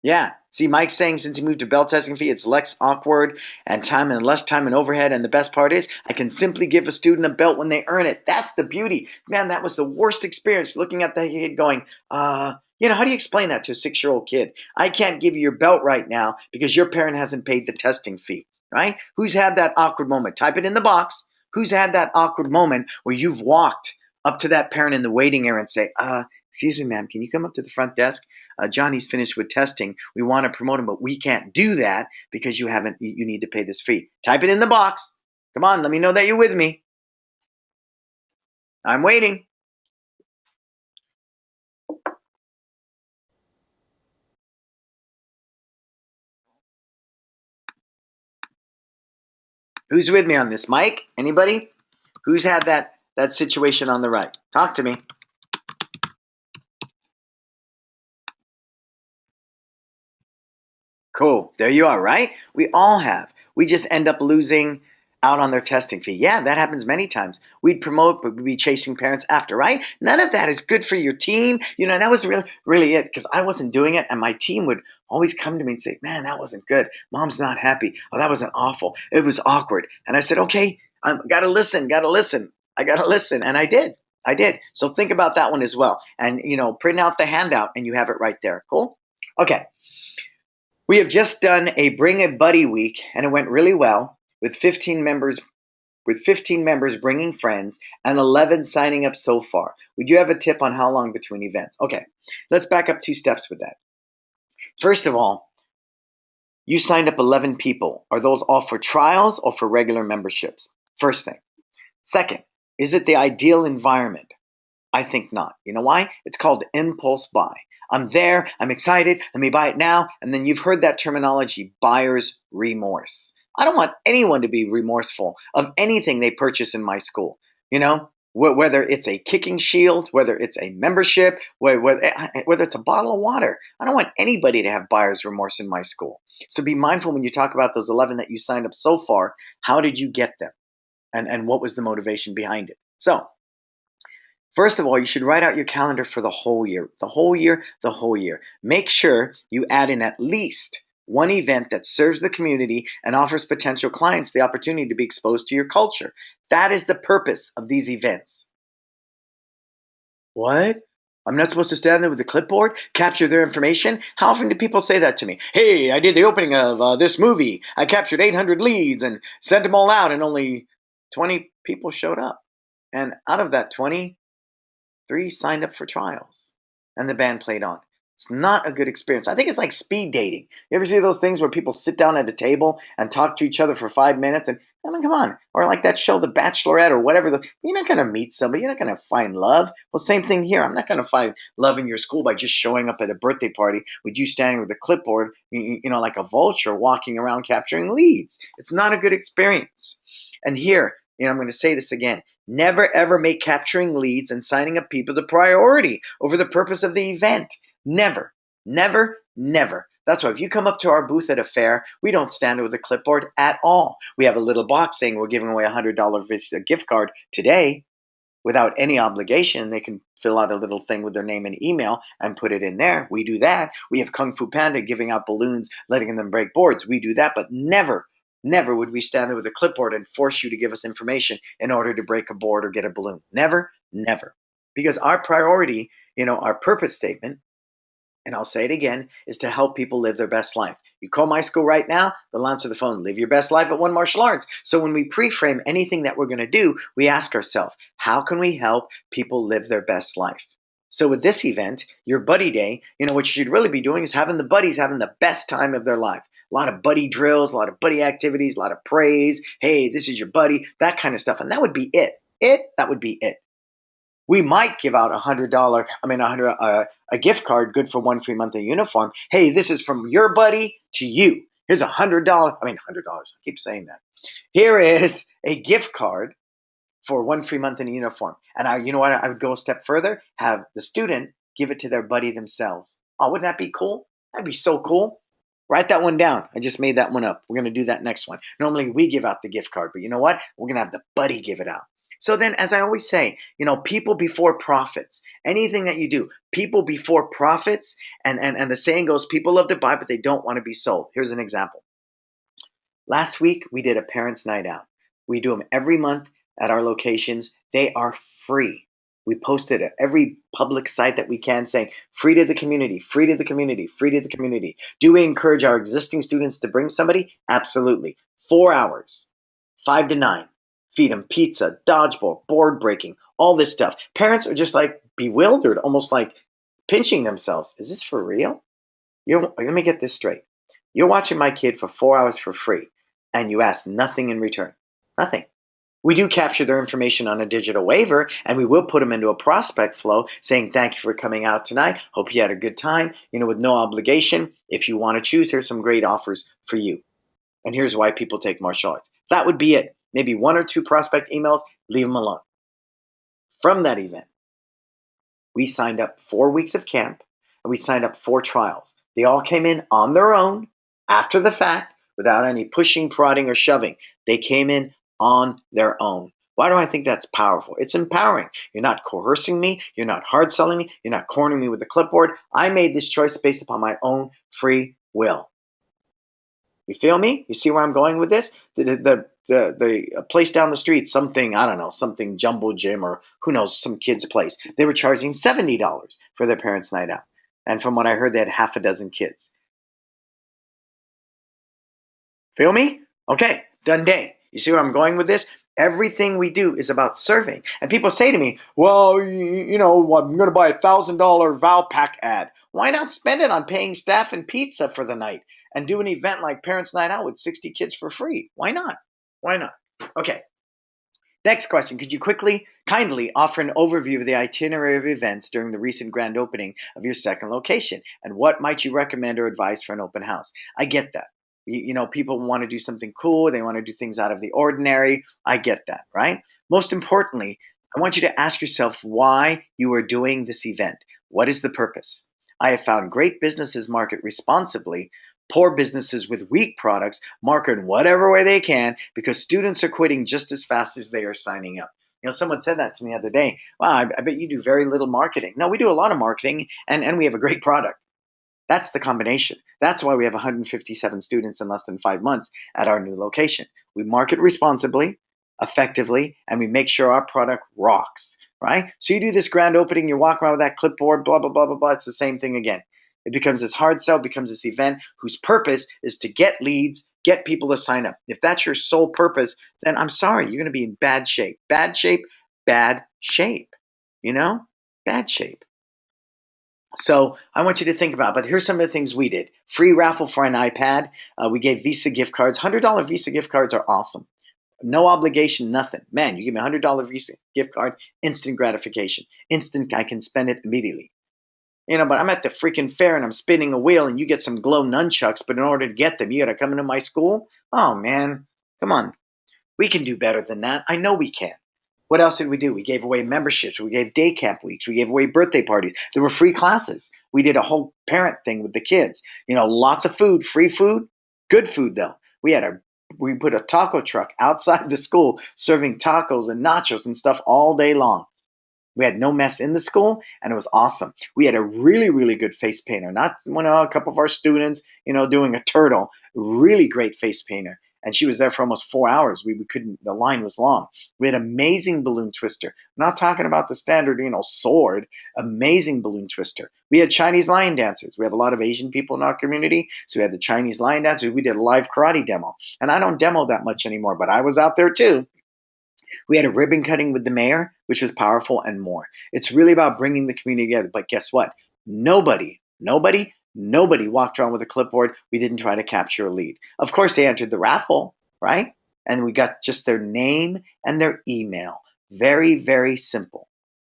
Yeah. See, Mike's saying since he moved to bell testing fee, it's less awkward and less time and overhead. And the best part is I can simply give a student a belt when they earn it. That's the beauty. Man, that was the worst experience looking at that kid going, how do you explain that to a 6-year-old kid? I can't give you your belt right now because your parent hasn't paid the testing fee, right? Who's had that awkward moment? Type it in the box. Who's had that awkward moment where you've walked up to that parent in the waiting area and say, excuse me, ma'am, can you come up to the front desk? Johnny's finished with testing. We want to promote him, but we can't do that because you need to pay this fee. Type it in the box. Come on, let me know that you're with me. I'm waiting. Who's with me on this? Mike? Anybody? Who's had that situation on the right? Talk to me. Cool. There you are, right? We all have. We just end up losing out on their testing fee. Yeah, that happens many times. We'd promote, but we'd be chasing parents after, right? None of that is good for your team. That was really it, because I wasn't doing it, and my team would always come to me and say, man, that wasn't good. Mom's not happy. Oh, that wasn't awful. It was awkward. And I said, okay, I gotta listen. I gotta listen. And I did. I did. So think about that one as well. And, print out the handout and you have it right there. Cool? Okay. We have just done a Bring a Buddy week, and it went really well with 15 members bringing friends and 11 signing up so far. Would you have a tip on how long between events? Okay, let's back up 2 steps with that. First of all, you signed up 11 people. Are those all for trials or for regular memberships? First thing. Second, is it the ideal environment? I think not. You know why? It's called impulse buy. I'm there, I'm excited, let me buy it now. And then you've heard that terminology, buyer's remorse. I don't want anyone to be remorseful of anything they purchase in my school. Whether it's a kicking shield, whether it's a membership, whether it's a bottle of water. I don't want anybody to have buyer's remorse in my school. So be mindful when you talk about those 11 that you signed up so far. How did you get them? And what was the motivation behind it? So, first of all, you should write out your calendar for the whole year. The whole year. Make sure you add in at least one event that serves the community and offers potential clients the opportunity to be exposed to your culture. That is the purpose of these events. What? I'm not supposed to stand there with a clipboard, capture their information? How often do people say that to me? Hey, I did the opening of this movie. I captured 800 leads and sent them all out, and only 20 people showed up. And out of that 20, 3 signed up for trials, and the band played on. It's not a good experience. I think it's like speed dating. You ever see those things where people sit down at a table and talk to each other for 5 minutes? And I mean, come on. Or like that show, The Bachelorette, or whatever. You're not going to meet somebody. You're not going to find love. Well, same thing here. I'm not going to find love in your school by just showing up at a birthday party with you standing with a clipboard, like a vulture walking around capturing leads. It's not a good experience. And here, I'm going to say this again. Never, ever make capturing leads and signing up people the priority over the purpose of the event. Never, never, never. That's why if you come up to our booth at a fair, we don't stand with a clipboard at all. We have a little box saying we're giving away a $100 Visa gift card today without any obligation. They can fill out a little thing with their name and email and put it in there. We do that. We have Kung Fu Panda giving out balloons, letting them break boards. We do that, but never would we stand there with a clipboard and force you to give us information in order to break a board or get a balloon. Never. Because our priority, our purpose statement, and I'll say it again, is to help people live their best life. You call my school right now, they'll answer the phone, live your best life at One Martial Arts. So when we pre-frame anything that we're going to do, we ask ourselves, how can we help people live their best life? So with this event, your buddy day, what you should really be doing is having the buddies having the best time of their life. A lot of buddy drills, a lot of buddy activities, a lot of praise. Hey, this is your buddy, that kind of stuff. And that would be it. That would be it. We might give out a gift card good for 1 free month of uniform. Hey, this is from your buddy to you. Here's $100. $100. I keep saying that. Here is a gift card for 1 free month in a uniform. And I would go a step further, have the student give it to their buddy themselves. Oh, wouldn't that be cool? That'd be so cool. Write that one down. I just made that one up. We're going to do that next one. Normally we give out the gift card, but you know what? We're going to have the buddy give it out. So then, as I always say, people before profits. Anything that you do, people before profits. And the saying goes, people love to buy, but they don't want to be sold. Here's an example. Last week, we did a parents' night out. We do them every month at our locations. They are free. We posted at every public site that we can saying, free to the community, free to the community, free to the community. Do we encourage our existing students to bring somebody? Absolutely. 4 hours, 5 to 9. Feed them pizza, dodgeball, board breaking, all this stuff. Parents are just like bewildered, almost like pinching themselves. Is this for real? Let me get this straight. You're watching my kid for 4 hours for free, and you ask nothing in return. Nothing. We do capture their information on a digital waiver, and we will put them into a prospect flow saying, thank you for coming out tonight. Hope you had a good time, with no obligation. If you want to choose, here's some great offers for you. And here's why people take martial arts. That would be it. Maybe 1 or 2 prospect emails, leave them alone. From that event, we signed up 4 weeks of camp and we signed up 4 trials. They all came in on their own after the fact without any pushing, prodding, or shoving. They came in on their own. Why do I think that's powerful? It's empowering. You're not coercing me. You're not hard selling me. You're not cornering me with a clipboard. I made this choice based upon my own free will. You feel me? You see where I'm going with this? The place down the street, something, I don't know, something Jumbo Gym or who knows, some kid's place. They were charging $70 for their parents' night out. And from what I heard, they had half a dozen kids. Feel me? Okay, done day. You see where I'm going with this? Everything we do is about serving. And people say to me, well, you know, I'm going to buy $1,000 Valpak ad. Why not spend it on paying staff and pizza for the night and do an event like Parents Night Out with 60 kids for free? Why not? Why not? Okay. Next question. Could you kindly offer an overview of the itinerary of events during the recent grand opening of your second location? And what might you recommend or advise for an open house? I get that. You know, people want to do something cool. They want to do things out of the ordinary. I get that, right? Most importantly, I want you to ask yourself why you are doing this event. What is the purpose? I have found great businesses market responsibly. Poor businesses with weak products market in whatever way they can because students are quitting just as fast as they are signing up. You know, someone said that to me the other day. Well, I bet you do very little marketing. No, we do a lot of marketing and we have a great product. That's the combination. That's why we have 157 students in less than 5 months at our new location. We market responsibly, effectively, and we make sure our product rocks, right? So you do this grand opening, you walk around with that clipboard, blah, blah, blah, blah, blah. It's the same thing again. It becomes this hard sell, becomes this event whose purpose is to get leads, get people to sign up. If that's your sole purpose, then I'm sorry, you're going to be in bad shape. Bad shape, bad shape. You know? Bad shape. So I want you to think about, but here's some of the things we did. Free raffle for an iPad. We gave Visa gift cards. $100 Visa gift cards are awesome. No obligation, nothing. Man, you give me a $100 Visa gift card, instant gratification. Instant, I can spend it immediately. You know, but I'm at the freaking fair and I'm spinning a wheel and you get some glow nunchucks, but in order to get them, you got to come into my school? Oh, man, come on. We can do better than that. I know we can. What else did we do? We gave away memberships. We gave day camp weeks. We gave away birthday parties. There were free classes. We did a whole parent thing with the kids. You know, lots of food, free food, good food though. We put a taco truck outside the school serving tacos and nachos and stuff all day long. We had no mess in the school, and it was awesome. We had a really, really good face painter. Not a couple of our students, you know, doing a turtle. Really great face painter. And she was there for almost 4 hours. We couldn't, the line was long. We had amazing balloon twister. I'm not talking about the standard, you know, sword. Amazing balloon twister. We had Chinese lion dancers. We have a lot of Asian people in our community. So we had the Chinese lion dancers. We did a live karate demo. And I don't demo that much anymore, but I was out there too. We had a ribbon cutting with the mayor, which was powerful, and more. It's really about bringing the community together. But guess what? Nobody walked around with a clipboard. We didn't try to capture a lead. Of course, they entered the raffle, right? And we got just their name and their email. Very, very simple.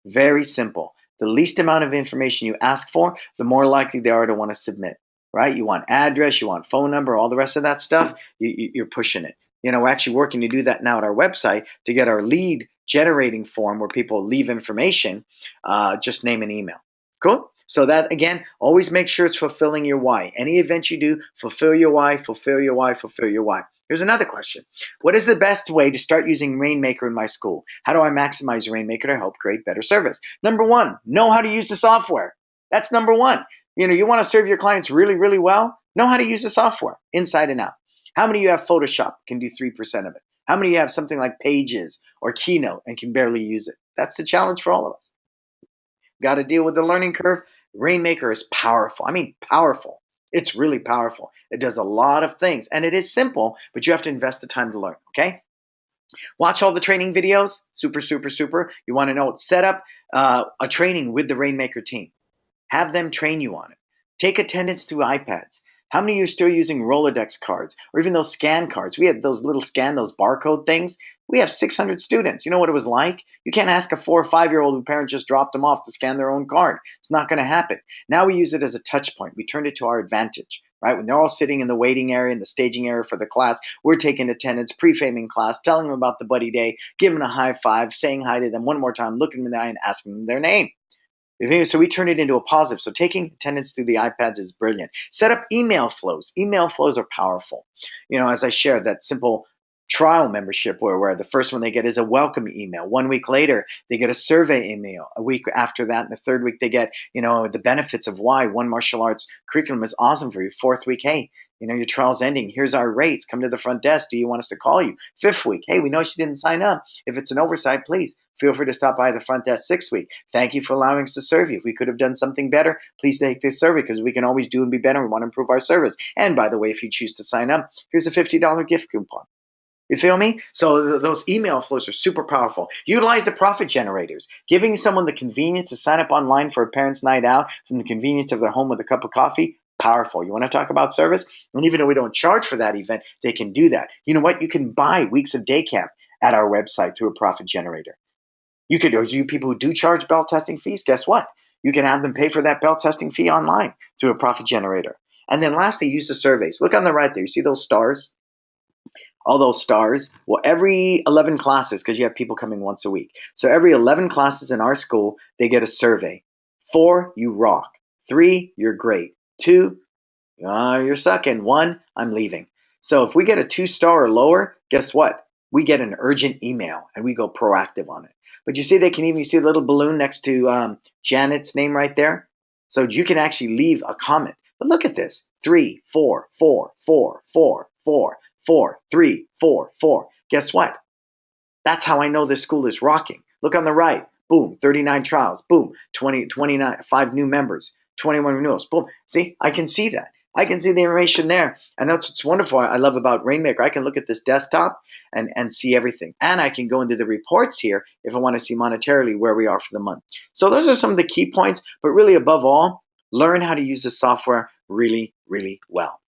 Very simple. The least amount of information you ask for, the more likely they are to want to submit, right? You want address, you want phone number, all the rest of that stuff. You're pushing it. You know, we're actually working to do that now at our website to get our lead generating form where people leave information, just name and email. Cool? So that, again, always make sure it's fulfilling your why. Any event you do, fulfill your why, fulfill your why, fulfill your why. Here's another question. What is the best way to start using Rainmaker in my school? How do I maximize Rainmaker to help create better service? Number one, know how to use the software. That's number one. You know, you want to serve your clients really, really well? Know how to use the software inside and out. How many of you have Photoshop, can do 3% of it? How many of you have something like Pages or Keynote and can barely use it? That's the challenge for all of us. Got to deal with the learning curve. Rainmaker is powerful. I mean, powerful. It's really powerful. It does a lot of things, and it is simple, but you have to invest the time to learn, okay? Watch all the training videos. Super, super, super. You want to know it's set up a training with the Rainmaker team. Have them train you on it. Take attendance through iPads. How many of you are still using Rolodex cards or even those scan cards? We had those little those barcode things. We have 600 students. You know what it was like? You can't ask a 4 or 5-year-old whose parent just dropped them off to scan their own card. It's not going to happen. Now we use it as a touch point. We turned it to our advantage, right? When they're all sitting in the waiting area, in the staging area for the class, we're taking attendance, pre-faming class, telling them about the buddy day, giving them a high five, saying hi to them one more time, looking them in the eye and asking them their name. So we turn it into a positive. So taking attendance through the iPads is brilliant. Set up email flows. Email flows are powerful. As I shared, that simple trial membership where the first one they get is a welcome email. 1 week later, they get a survey email. A week after that, and the third week, they get, the benefits of why one martial arts curriculum is awesome for you. Fourth week, hey, your trial's ending. Here's our rates. Come to the front desk. Do you want us to call you? Fifth week, hey, we know she didn't sign up. If it's an oversight, please feel free to stop by the front desk. Sixth week, thank you for allowing us to serve you. If we could have done something better, please take this survey because we can always do and be better. We want to improve our service. And by the way, if you choose to sign up, here's a $50 gift coupon. You feel me? So those email flows are super powerful. Utilize the profit generators. Giving someone the convenience to sign up online for a parent's night out from the convenience of their home with a cup of coffee, powerful. You want to talk about service? And even though we don't charge for that event, they can do that. You know what? You can buy weeks of day camp at our website through a profit generator. You could, or you people who do charge bell testing fees, guess what? You can have them pay for that bell testing fee online through a profit generator. And then lastly, use the surveys. Look on the right there. You see those stars? All those stars. Well, every 11 classes, because you have people coming once a week. So every 11 classes in our school, they get a survey. 4, you rock. 3, you're great. 2, you're sucking. 1, I'm leaving. So if we get a 2-star or lower, guess what? We get an urgent email and we go proactive on it. But you see, you see a little balloon next to Janet's name right there. So you can actually leave a comment. But look at this: 3, 4, 4, 4, 4, 4, 4, 3, 4, 4. Guess what? That's how I know this school is rocking. Look on the right. Boom, 39 trials. Boom, 29, 5 new members, 21 renewals. Boom. See, I can see that. I can see the information there. And that's what's wonderful. I love about Rainmaker. I can look at this desktop and see everything. And I can go into the reports here if I want to see monetarily where we are for the month. So those are some of the key points. But really, above all, learn how to use the software really, really well.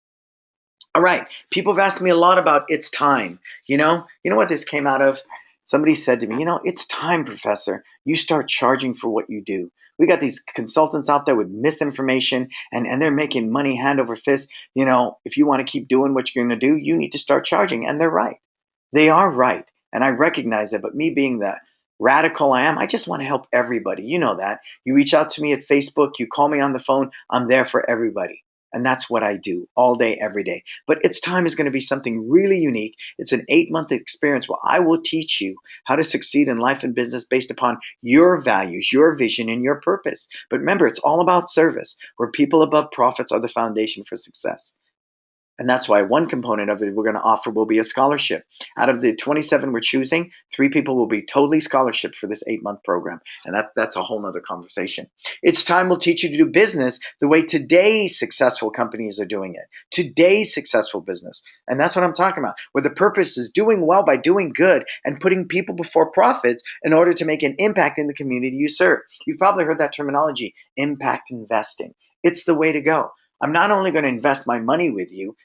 All right. People have asked me a lot about it's time. You know what this came out of? Somebody said to me, it's time, Professor. You start charging for what you do. We got these consultants out there with misinformation and they're making money hand over fist. If you want to keep doing what you're going to do, you need to start charging. And they're right. They are right. And I recognize that. But me being the radical I am, I just want to help everybody. You know that. You reach out to me at Facebook. You call me on the phone. I'm there for everybody. And that's what I do all day, every day. But It's Time is going to be something really unique. It's an 8-month experience where I will teach you how to succeed in life and business based upon your values, your vision, and your purpose. But remember, it's all about service, where people above profits are the foundation for success. And that's why one component of it we're going to offer will be a scholarship. Out of the 27 we're choosing, 3 people will be totally scholarship for this 8-month program. And that's a whole nother conversation. It's Time will teach you to do business the way today's successful companies are doing it. Today's successful business. And that's what I'm talking about, where the purpose is doing well by doing good and putting people before profits in order to make an impact in the community you serve. You've probably heard that terminology, impact investing. It's the way to go. I'm not only going to invest my money with you,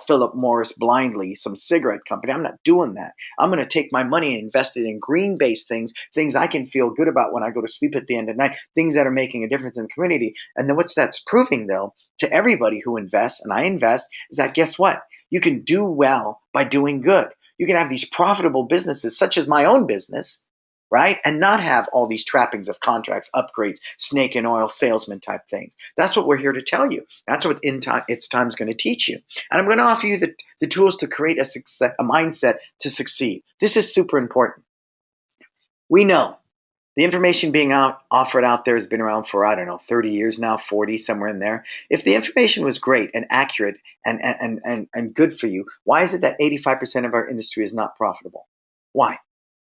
Philip Morris blindly, some cigarette company. I'm not doing that. I'm going to take my money and invest it in green-based things I can feel good about when I go to sleep at the end of the night, things that are making a difference in the community. And then what's that's proving, though, to everybody who invests, and I invest, is that guess what? You can do well by doing good. You can have these profitable businesses, such as my own business, right? And not have all these trappings of contracts, upgrades, snake and oil salesman type things. That's what we're here to tell you. That's what It's Time is going to teach you. And I'm going to offer you the tools to create a mindset to succeed. This is super important. We know the information being offered out there has been around for, 30 years now, 40, somewhere in there. If the information was great and accurate and good for you, why is it that 85% of our industry is not profitable? Why?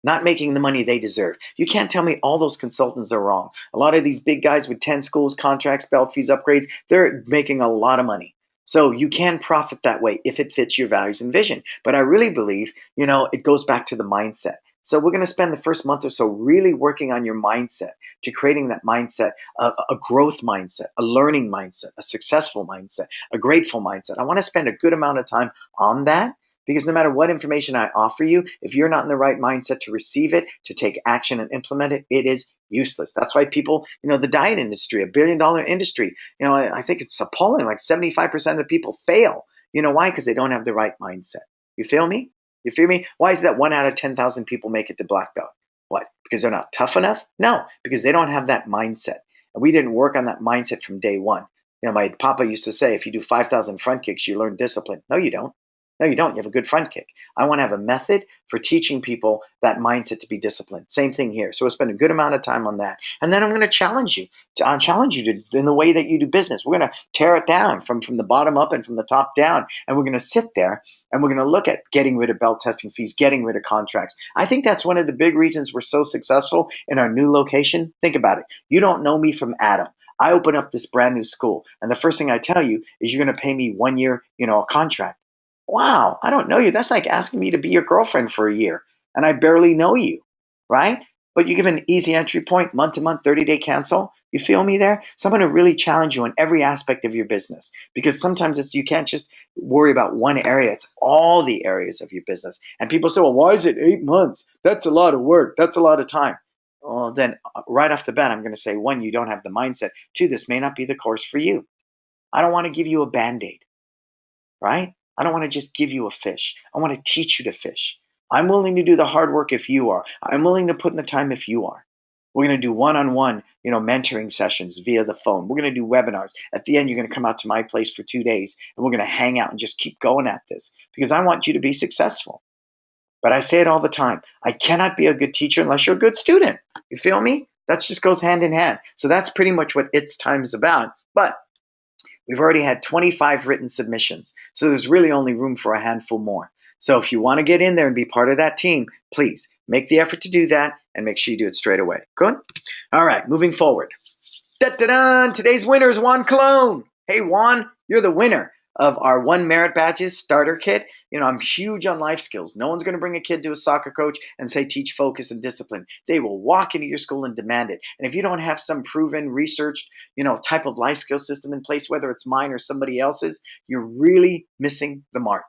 Not making the money they deserve. You can't tell me all those consultants are wrong. A lot of these big guys with 10 schools, contracts, belt fees, upgrades, they're making a lot of money. So you can profit that way if it fits your values and vision. But I really believe, it goes back to the mindset. So we're going to spend the first month or so really working on your mindset, to creating that mindset, a growth mindset, a learning mindset, a successful mindset, a grateful mindset. I want to spend a good amount of time on that. Because no matter what information I offer you, if you're not in the right mindset to receive it, to take action and implement it, it is useless. That's why people, the diet industry, $1 billion industry, I think it's appalling. Like 75% of the people fail. You know why? Because they don't have the right mindset. You feel me? You feel me? Why is that 1 out of 10,000 people make it to black belt? What? Because they're not tough enough? No, because they don't have that mindset. And we didn't work on that mindset from day one. My papa used to say, if you do 5,000 front kicks, you learn discipline. No, you don't. No, you don't. You have a good front kick. I want to have a method for teaching people that mindset to be disciplined. Same thing here. So we'll spend a good amount of time on that. And then I'm going to challenge you. In the way that you do business. We're going to tear it down from the bottom up and from the top down. And we're going to sit there and we're going to look at getting rid of belt testing fees, getting rid of contracts. I think that's one of the big reasons we're so successful in our new location. Think about it. You don't know me from Adam. I open up this brand new school, and the first thing I tell you is you're going to pay me 1 year, a contract. Wow, I don't know you. That's like asking me to be your girlfriend for a year, and I barely know you, right? But you give an easy entry point, month to month, 30-day cancel. You feel me there? So I'm going to really challenge you in every aspect of your business, because sometimes you can't just worry about one area. It's all the areas of your business. And people say, well, why is it 8 months? That's a lot of work. That's a lot of time. Well, then right off the bat, I'm going to say, one, you don't have the mindset. Two, this may not be the course for you. I don't want to give you a Band-Aid, right? I don't want to just give you a fish. I want to teach you to fish. I'm willing to do the hard work if you are. I'm willing to put in the time if you are. We're going to do one-on-one, mentoring sessions via the phone. We're going to do webinars. At the end, you're going to come out to my place for 2 days, and we're going to hang out and just keep going at this, because I want you to be successful. But I say it all the time. I cannot be a good teacher unless you're a good student. You feel me? That just goes hand in hand. So that's pretty much what It's Time is about. But we've already had 25 written submissions. So there's really only room for a handful more. So if you want to get in there and be part of that team, please make the effort to do that and make sure you do it straight away. Good? All right, moving forward. Da-da-da! Today's winner is Juan Cologne. Hey, Juan, you're the winner of our 1 Merit Badges starter kit. I'm huge on life skills. No one's going to bring a kid to a soccer coach and say, teach focus and discipline. They will walk into your school and demand it. And if you don't have some proven, researched, type of life skill system in place, whether it's mine or somebody else's, you're really missing the mark.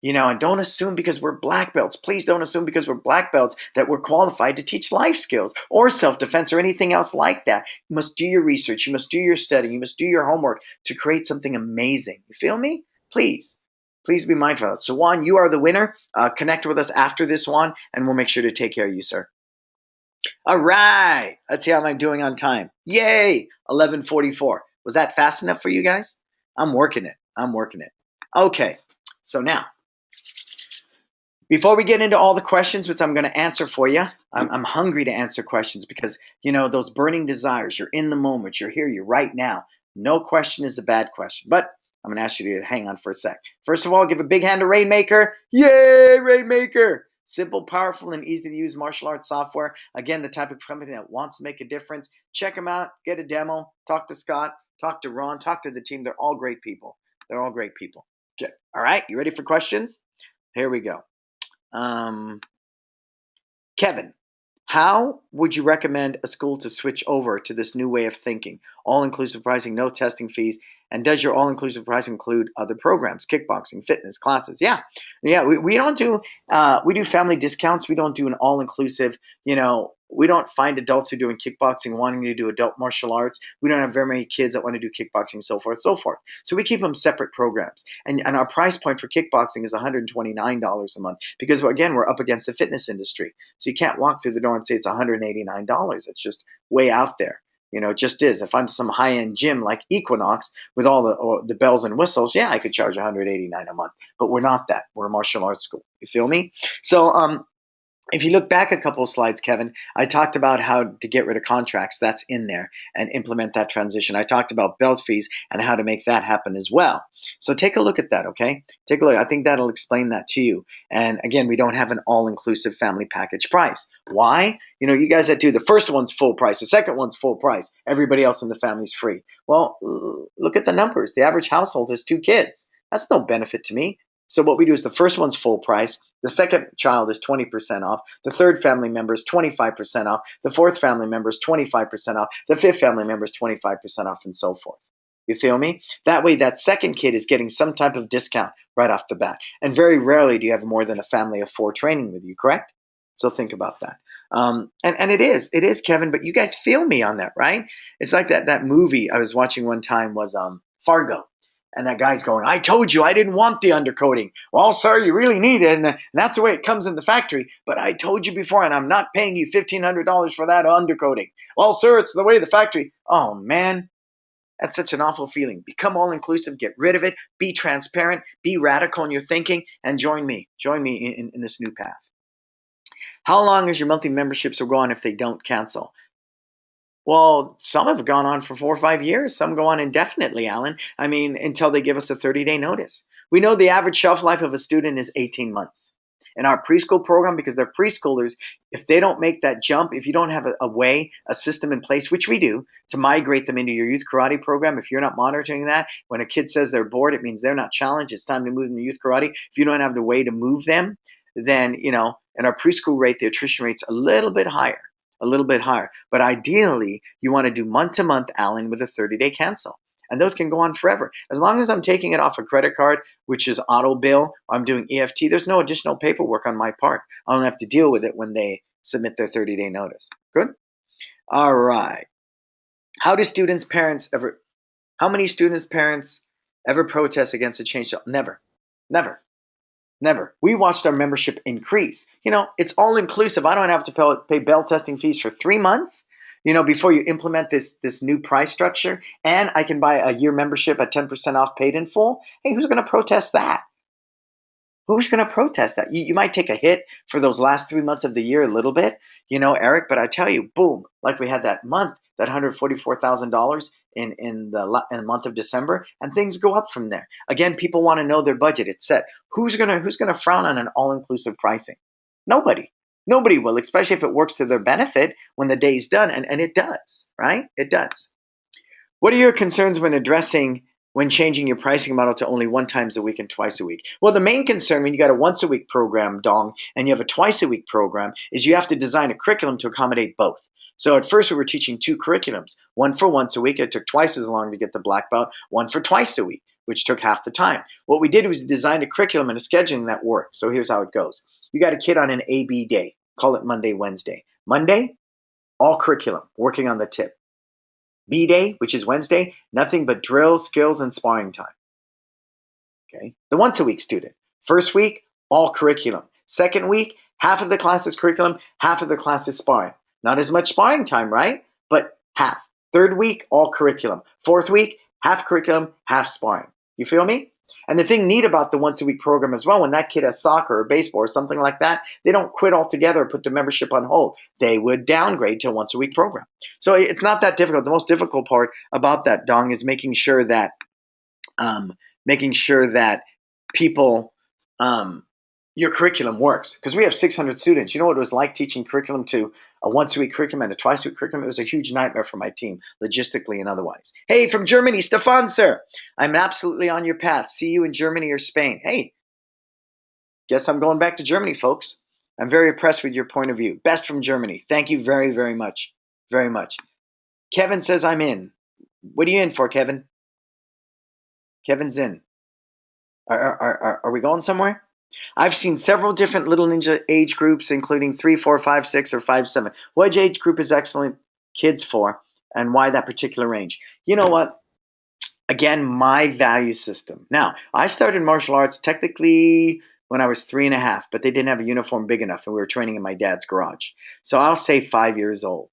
And don't assume because we're black belts. Please don't assume because we're black belts that we're qualified to teach life skills or self-defense or anything else like that. You must do your research. You must do your study. You must do your homework to create something amazing. You feel me? Please be mindful of that. So Juan, you are the winner. Connect with us after this one, and we'll make sure to take care of you, sir. All right. Let's see how I'm doing on time. Yay! 11:44. Was that fast enough for you guys? I'm working it. Okay. So now, before we get into all the questions, which I'm going to answer for you, I'm hungry to answer questions because, those burning desires, you're in the moment, you're here, you're right now. No question is a bad question, but I'm going to ask you to hang on for a sec. First of all, give a big hand to Rainmaker. Yay, Rainmaker! Simple, powerful, and easy to use martial arts software. Again, the type of company that wants to make a difference. Check them out, get a demo, talk to Scott, talk to Ron, talk to the team. They're all great people. Good. All right, you ready for questions? Here we go. Kevin, how would you recommend a school to switch over to this new way of thinking? All-inclusive pricing, no testing fees, and does your all-inclusive price include other programs, kickboxing, fitness, classes? Yeah. We don't do we do family discounts. We don't do an all-inclusive. We don't find adults who are doing kickboxing wanting to do adult martial arts. We don't have very many kids that want to do kickboxing, so forth, so forth. So we keep them separate programs. And our price point for kickboxing is $129 a month because, again, we're up against the fitness industry. So you can't walk through the door and say it's $189. It's just way out there. It just is. If I'm some high-end gym like Equinox with all the bells and whistles, yeah, I could charge $189 a month. But we're not that. We're a martial arts school. You feel me? So if you look back a couple of slides, Kevin, I talked about how to get rid of contracts. That's in there and implement that transition. I talked about belt fees and how to make that happen as well. So take a look at that, okay? Take a look. I think that'll explain that to you. And again, we don't have an all-inclusive family package price. Why? You guys that do the first one's full price, the second one's full price. Everybody else in the family's free. Well, look at the numbers. The average household has 2 kids. That's no benefit to me. So what we do is the first one's full price, the second child is 20% off, the third family member is 25% off, the fourth family member is 25% off, the fifth family member is 25% off, and so forth. You feel me? That way that second kid is getting some type of discount, right off the bat. And very rarely do you have more than a family of 4 training with you, correct? So think about that. And it is, Kevin, but you guys feel me on that, right? It's like that movie I was watching one time was Fargo. And that guy's going, I told you I didn't want the undercoating. Well, sir, you really need it. And that's the way it comes in the factory. But I told you before, and I'm not paying you $1,500 for that undercoating. Well, sir, it's the way the factory. Oh, man, that's such an awful feeling. Become all inclusive, get rid of it, be transparent, be radical in your thinking, and join me. Join me in this new path. How long is your monthly memberships will go on if they don't cancel? Well, some have gone on for 4 or 5 years. Some go on indefinitely, Alan. I mean, until they give us a 30-day notice. We know the average shelf life of a student is 18 months. In our preschool program, because they're preschoolers, if they don't make that jump, if you don't have a way, a system in place, which we do, to migrate them into your youth karate program, if you're not monitoring that, when a kid says they're bored, it means they're not challenged. It's time to move them to youth karate. If you don't have the way to move them, then, in our preschool rate, the attrition rate's a little bit higher. A little bit higher. But ideally, you want to do month to month, Alan, with a 30-day cancel. And those can go on forever. As long as I'm taking it off a credit card, which is auto bill, I'm doing EFT, there's no additional paperwork on my part. I don't have to deal with it when they submit their 30-day notice. Good? All right. How many students' parents ever protest against a change? Never. Never. Never. We watched our membership increase. It's all inclusive. I don't have to pay bell testing fees for 3 months, before you implement this new price structure. And I can buy a year membership at 10% off paid in full. Hey, who's going to protest that? Who's going to protest that? You might take a hit for those last 3 months of the year a little bit, Eric, but I tell you, boom, like we had that month, that $144,000 in the month of December, and things go up from there. Again, people want to know their budget. It's set. Who's gonna frown on an all-inclusive pricing? Nobody. Nobody will, especially if it works to their benefit when the day's done, and it does, right? It does. What are your concerns when changing your pricing model to only 1 times a week and twice a week? Well, the main concern when you got a once a week program, Dong, and you have a twice a week program is you have to design a curriculum to accommodate both. So at first we were teaching 2 curriculums, one for once a week. It took twice as long to get the black belt, one for twice a week, which took half the time. What we did was design a curriculum and a scheduling that worked. So here's how it goes. You got a kid on an AB day, call it Monday, Wednesday. Monday, all curriculum, working on the tip. B day, which is Wednesday, nothing but drills, skills, and sparring time. Okay. The once a week student. First week, all curriculum. Second week, half of the class is curriculum, half of the class is sparring. Not as much sparring time, right? But half. Third week, all curriculum. Fourth week, half curriculum, half sparring. You feel me? And the thing neat about the once a week program as well, when that kid has soccer or baseball or something like that, they don't quit altogether or put the membership on hold. They would downgrade to a once a week program. So it's not that difficult. The most difficult part about that, Dong, is making sure that people, your curriculum works. Because we have 600 students. You know what it was like teaching curriculum to a once a week curriculum and a twice a week curriculum? It was a huge nightmare for my team, logistically and otherwise. Hey, from Germany, Stefan, sir. I'm absolutely on your path. See you in Germany or Spain. Hey, guess I'm going back to Germany, folks. I'm very impressed with your point of view. Best from Germany. Thank you very, very much. Very much. Kevin says I'm in. What are you in for, Kevin? Kevin's in. Are we going somewhere? I've seen several different Little Ninja age groups, including 3, 4, 5, 6, or 5, 7. What age group is excellent kids for, and why that particular range? You know what? Again, my value system. Now, I started martial arts technically when I was 3.5, but they didn't have a uniform big enough, and we were training in my dad's garage. So I'll say 5 years old.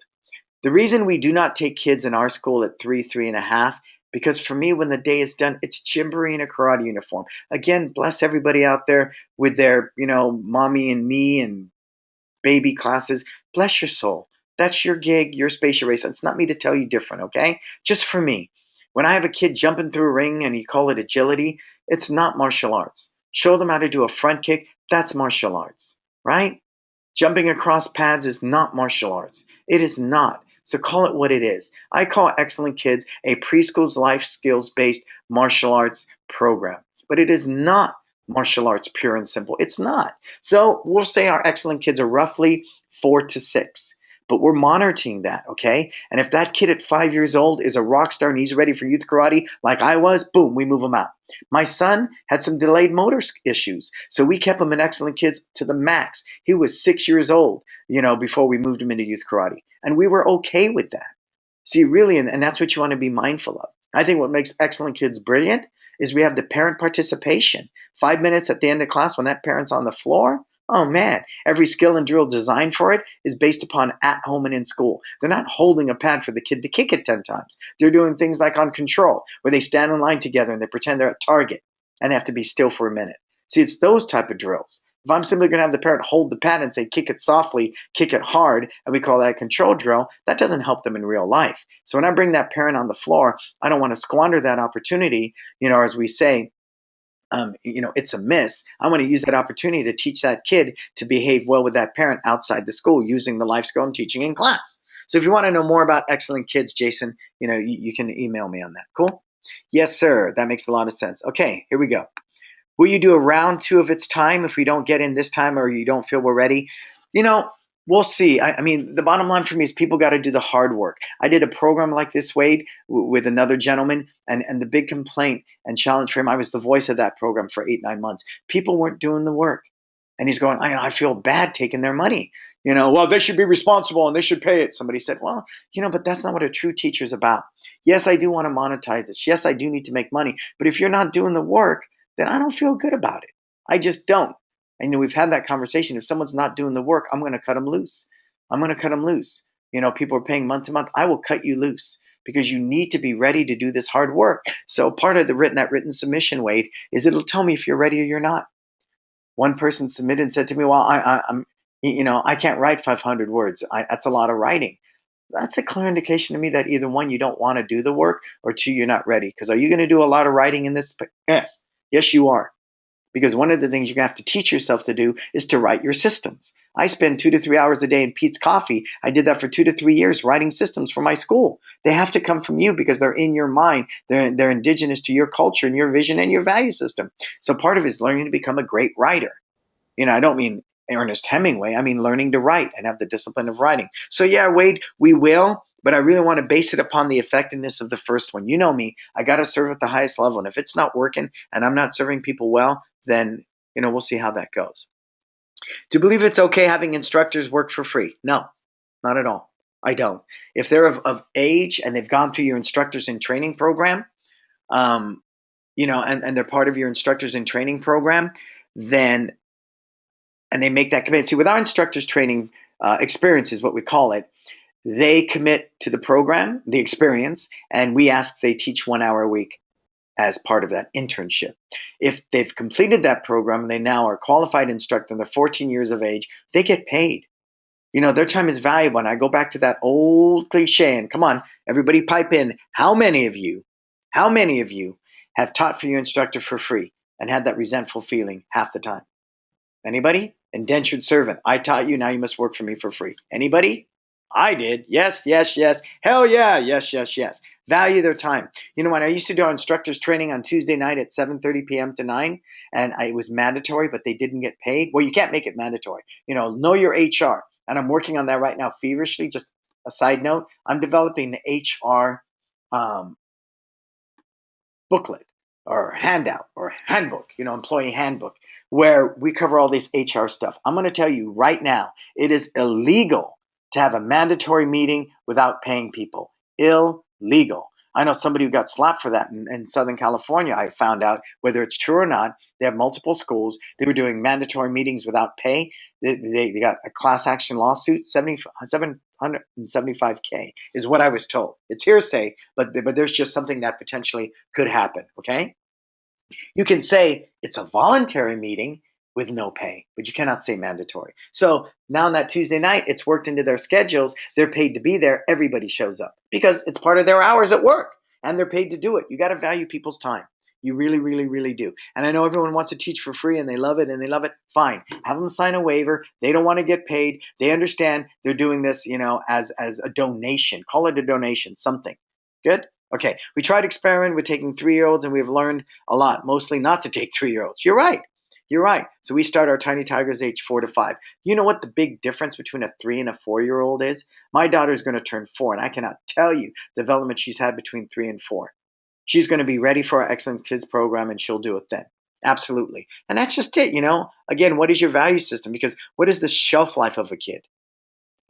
The reason we do not take kids in our school at 3, 3.5, because for me, when the day is done, it's gymboree in a karate uniform. Again, bless everybody out there with their, mommy and me and baby classes. Bless your soul. That's your gig, your space, your race. It's not me to tell you different, okay? Just for me. When I have a kid jumping through a ring and you call it agility, it's not martial arts. Show them how to do a front kick. That's martial arts, right? Jumping across pads is not martial arts. It is not. So call it what it is. I call Excellent Kids a preschool's life skills-based martial arts program. But it is not martial arts pure and simple. It's not. So we'll say our Excellent Kids are roughly 4 to 6. but we're monitoring that, okay? And if that kid at 5 years old is a rock star and he's ready for youth karate like I was, boom, we move him out. My son had some delayed motor issues, so we kept him in Excellent Kids to the max. He was 6 years old, before we moved him into youth karate, and we were okay with that. See, really, and that's what you want to be mindful of. I think what makes Excellent Kids brilliant is we have the parent participation. 5 minutes at the end of class when that parent's on the floor. Oh man, every skill and drill designed for it is based upon at home and in school. They're not holding a pad for the kid to kick it 10 times. They're doing things like on control, where they stand in line together and they pretend they're at target and they have to be still for a minute. See, it's those type of drills. If I'm simply going to have the parent hold the pad and say, kick it softly, kick it hard, and we call that a control drill, that doesn't help them in real life. So when I bring that parent on the floor, I don't want to squander that opportunity, as we say, it's a miss. I want to use that opportunity to teach that kid to behave well with that parent outside the school using the life skill I'm teaching in class. So if you want to know more about Excellent Kids, Jason, you can email me on that. Cool? Yes, sir. That makes a lot of sense. Okay, here we go. Will you do a round 2 of its time if we don't get in this time or you don't feel we're ready? We'll see. I mean, the bottom line for me is people got to do the hard work. I did a program like this, Wade, with another gentleman, and the big complaint and challenge for him, I was the voice of that program for 8, 9 months. People weren't doing the work. And he's going, I feel bad taking their money. Well, they should be responsible and they should pay it. Somebody said, well, but that's not what a true teacher is about. Yes, I do want to monetize this. Yes, I do need to make money. But if you're not doing the work, then I don't feel good about it. I just don't. And we've had that conversation. If someone's not doing the work, I'm going to cut them loose. I'm going to cut them loose. People are paying month to month. I will cut you loose because you need to be ready to do this hard work. So part of that written submission, Wade, is it'll tell me if you're ready or you're not. One person submitted and said to me, well, I can't write 500 words. That's a lot of writing. That's a clear indication to me that either one, you don't want to do the work, or two, you're not ready. Because are you going to do a lot of writing in this? Yes. Yes, you are. Because one of the things you're going to have to teach yourself to do is to write your systems. I spend 2 to 3 hours a day in Pete's Coffee. I did that for 2 to 3 years writing systems for my school. They have to come from you because they're in your mind. They're indigenous to your culture and your vision and your value system. So part of it is learning to become a great writer. I don't mean Ernest Hemingway. I mean learning to write and have the discipline of writing. So yeah, Wade, we will. But I really want to base it upon the effectiveness of the first one. You know me. I got to serve at the highest level. And if it's not working and I'm not serving people well, then, we'll see how that goes. Do you believe it's okay having instructors work for free? No, not at all. I don't. If they're of age and they've gone through your instructors in training program, and they're part of your instructors in training program, then, and they make that commitment. See, with our instructors training experience is what we call it, they commit to the program, the experience, and we ask they teach 1 hour a week as part of that internship. If they've completed that program and they now are a qualified instructor and they're 14 years of age, they get paid. Their time is valuable. And I go back to that old cliche, and come on, everybody pipe in. How many of you have taught for your instructor for free and had that resentful feeling half the time? Anybody? Indentured servant. I taught you, now you must work for me for free. Anybody? I did. Yes, yes, yes. Hell yeah. Yes, yes, yes. Value their time. When I used to do our instructors training on Tuesday night at 7:30 p.m. to 9, and it was mandatory, but they didn't get paid. Well, you can't make it mandatory. Know your HR. And I'm working on that right now feverishly. Just a side note, I'm developing an HR booklet or handout or handbook, employee handbook, where we cover all this HR stuff. I'm going to tell you right now, it is illegal to have a mandatory meeting without paying people. Illegal. I know somebody who got slapped for that in Southern California. I found out whether it's true or not. They have multiple schools. They were doing mandatory meetings without pay. They got a class action lawsuit, $775K is what I was told. It's hearsay, but there's just something that potentially could happen, okay? You can say it's a voluntary meeting with no pay, but you cannot say mandatory. So now on that Tuesday night, it's worked into their schedules. They're paid to be there. Everybody shows up because it's part of their hours at work and they're paid to do it. You got to value people's time. You really, really, really do. And I know everyone wants to teach for free and they love it and they love it. Fine. Have them sign a waiver. They don't want to get paid. They understand they're doing this, as a donation. Call it a donation, something. Good? Okay. We tried experimenting with taking 3-year-olds and we've learned a lot, mostly not to take 3-year-olds. You're right. You're right. So we start our tiny tigers age 4 to 5. You know what the big difference between a 3 and a 4-year-old is? My daughter's going to turn 4, and I cannot tell you the development she's had between 3 and 4. She's going to be ready for our Excellent Kids program, and she'll do it then. Absolutely. And that's just it, Again, what is your value system? Because what is the shelf life of a kid?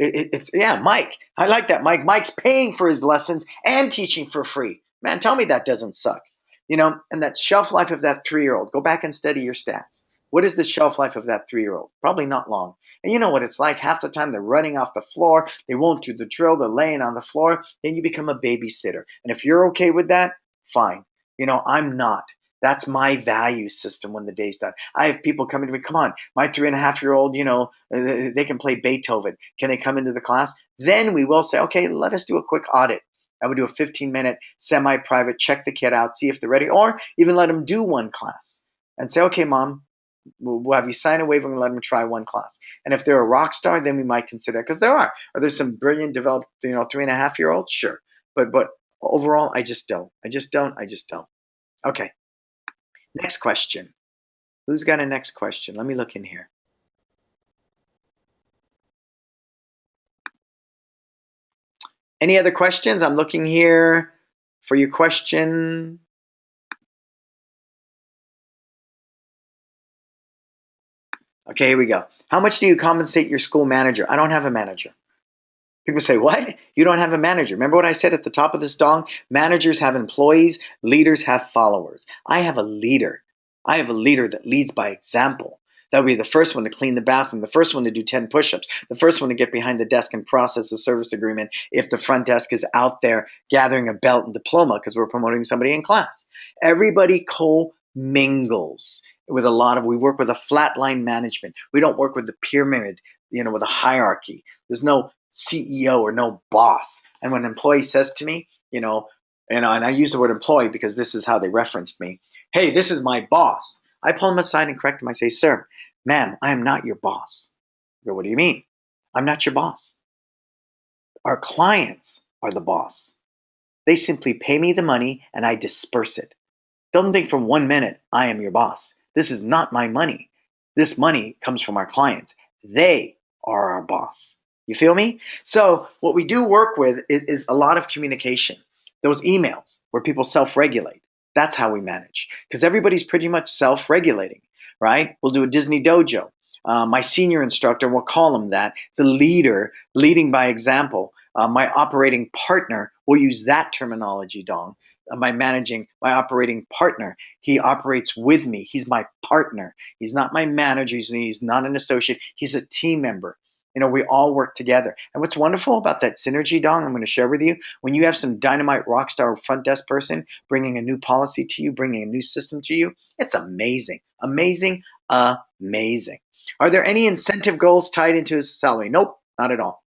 Yeah, Mike. I like that, Mike. Mike's paying for his lessons and teaching for free. Man, tell me that doesn't suck. And that shelf life of that 3-year-old, go back and study your stats. What is the shelf life of that 3-year-old? Probably not long. And you know what it's like. Half the time they're running off the floor. They won't do the drill. They're laying on the floor. Then you become a babysitter. And if you're okay with that, fine. I'm not. That's my value system when the day's done. I have people coming to me, come on, my 3.5-year-old, they can play Beethoven. Can they come into the class? Then we will say, okay, let us do a quick audit. I would do a 15-minute semi-private, check the kid out, see if they're ready, or even let them do one class and say, okay, mom, we'll have you sign a waiver and let them try one class. And if they're a rock star, then we might consider it, because are there some brilliant developed, 3.5-year-olds? Sure. But overall, I just don't. Okay. Next question. Who's got a next question? Let me look in here. Any other questions? I'm looking here for your question. Okay, here we go. How much do you compensate your school manager? I don't have a manager. People say, what? You don't have a manager. Remember what I said at the top of this dong? Managers have employees, leaders have followers. I have a leader. I have a leader that leads by example. That would be the first one to clean the bathroom, the first one to do 10 push-ups, the first one to get behind the desk and process a service agreement if the front desk is out there gathering a belt and diploma because we're promoting somebody in class. Everybody co-mingles with we work with a flat line management. We don't work with the pyramid, with a hierarchy. There's no CEO or no boss. And when an employee says to me, and I use the word employee because this is how they referenced me, hey, this is my boss. I pull him aside and correct him. I say, sir, ma'am, I am not your boss. I go, what do you mean? I'm not your boss. Our clients are the boss. They simply pay me the money and I disperse it. Don't think for 1 minute I am your boss. This is not my money. This money comes from our clients. They are our boss. You feel me? So what we do work with is a lot of communication. Those emails where people self-regulate. That's how we manage. Because everybody's pretty much self-regulating, right? We'll do a Disney dojo. My senior instructor, we'll call him that, the leader, leading by example. My operating partner, we'll use that terminology, Dong. My operating partner, he operates with me. He's my partner. He's not my manager. He's not an associate. He's a team member. We all work together. And what's wonderful about that synergy, Dong, I'm going to share with you, when you have some dynamite rock star front desk person bringing a new policy to you, bringing a new system to you, it's amazing. Amazing, amazing. Are there any incentive goals tied into his salary? Nope, not at all.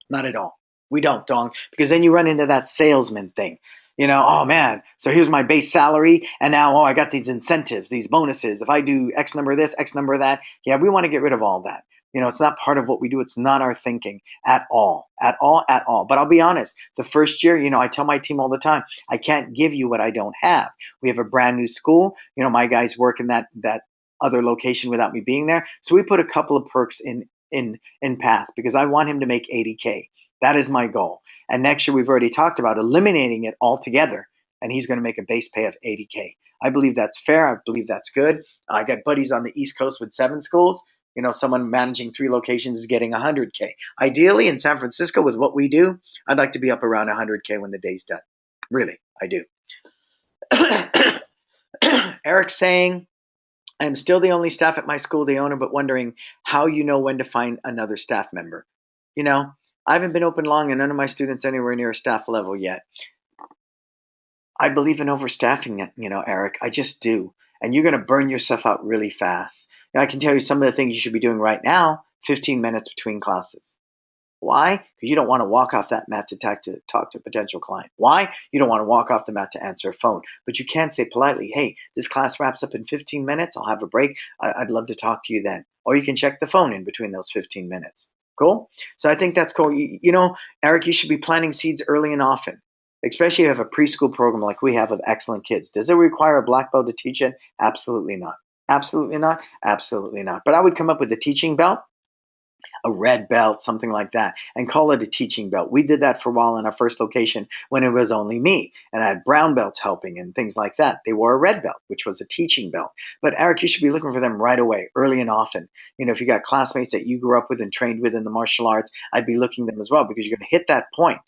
Not at all. We don't, Dong, because then you run into that salesman thing. Oh man, so here's my base salary, and now, I got these incentives, these bonuses. If I do X number of this, X number of that, yeah, we want to get rid of all that. It's not part of what we do. It's not our thinking at all, at all, at all. But I'll be honest, the first year, I tell my team all the time, I can't give you what I don't have. We have a brand new school. My guys work in that other location without me being there. So we put a couple of perks in path because I want him to make 80K. That is my goal. And next year, we've already talked about eliminating it altogether, and he's going to make a base pay of 80K. I believe that's fair. I believe that's good. I got buddies on the East Coast with 7 schools. Someone managing 3 locations is getting 100K. Ideally, in San Francisco, with what we do, I'd like to be up around 100K when the day's done. Really, I do. Eric's saying, I'm still the only staff at my school, the owner, but wondering how you know when to find another staff member. I haven't been open long and none of my students anywhere near a staff level yet. I believe in overstaffing, Eric. I just do. And you're going to burn yourself out really fast. I can tell you some of the things you should be doing right now, 15 minutes between classes. Why? Because you don't want to walk off that mat to talk to a potential client. Why? You don't want to walk off the mat to answer a phone. But you can say politely, hey, this class wraps up in 15 minutes. I'll have a break. I'd love to talk to you then. Or you can check the phone in between those 15 minutes. Cool? So I think that's cool. Eric, you should be planting seeds early and often, especially if you have a preschool program like we have with Excellent Kids. Does it require a black belt to teach it? Absolutely not. Absolutely not. Absolutely not. But I would come up with a teaching belt, a red belt, something like that, and call it a teaching belt. We did that for a while in our first location when it was only me, and I had brown belts helping and things like that. They wore a red belt, which was a teaching belt. But Eric, you should be looking for them right away, early and often. If you got classmates that you grew up with and trained with in the martial arts, I'd be looking them as well, because you're going to hit that point.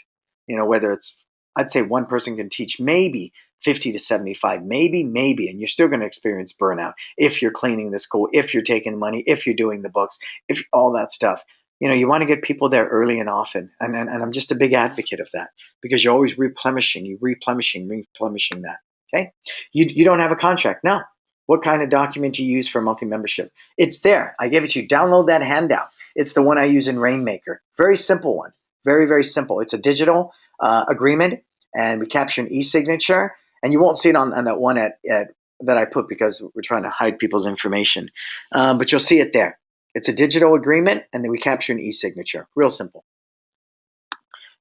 Whether it's, I'd say one person can teach maybe 50 to 75, maybe, and you're still going to experience burnout if you're cleaning the school, if you're taking money, if you're doing the books, if all that stuff. You want to get people there early and often. And I'm just a big advocate of that, because you're always replenishing that. Okay. You don't have a contract. No. What kind of document do you use for monthly membership? It's there. I gave it to you. Download that handout. It's the one I use in Rainmaker. Very simple one. Very, very simple. It's a digital agreement, and we capture an e-signature. And you won't see it on that one that I put, because we're trying to hide people's information. But you'll see it there. It's a digital agreement, and then we capture an e-signature. Real simple.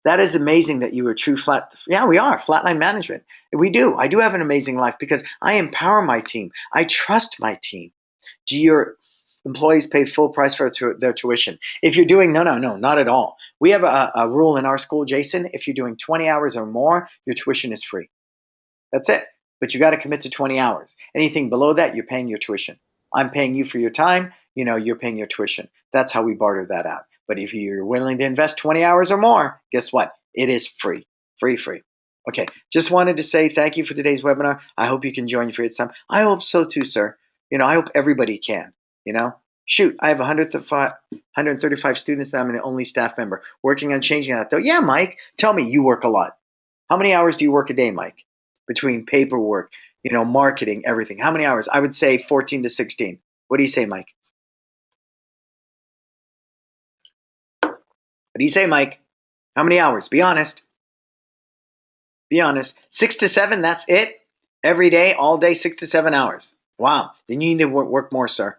That is amazing that you are true flat. Yeah, we are flatline management. We do. I do have an amazing life because I empower my team. I trust my team. Do your employees pay full price for their tuition? If you're doing, no, not at all. We have a rule in our school, Jason. If you're doing 20 hours or more, your tuition is free. That's it. But you got to commit to 20 hours. Anything below that, you're paying your tuition. I'm paying you for your time. You're paying your tuition. That's how we barter that out. But if you're willing to invest 20 hours or more, guess what? It is free. Free. Okay. Just wanted to say thank you for today's webinar. I hope you can join for it some. I hope so too, sir. I hope everybody can. Shoot, I have 135 students now. I'm the only staff member. Working on changing that, though. Yeah, Mike, tell me, you work a lot. How many hours do you work a day, Mike? Between paperwork, marketing, everything. How many hours? I would say 14 to 16. What do you say, Mike? What do you say, Mike? How many hours? Be honest. Be honest. 6 to 7, that's it? Every day, all day, 6 to 7 hours. Wow. Then you need to work more, sir.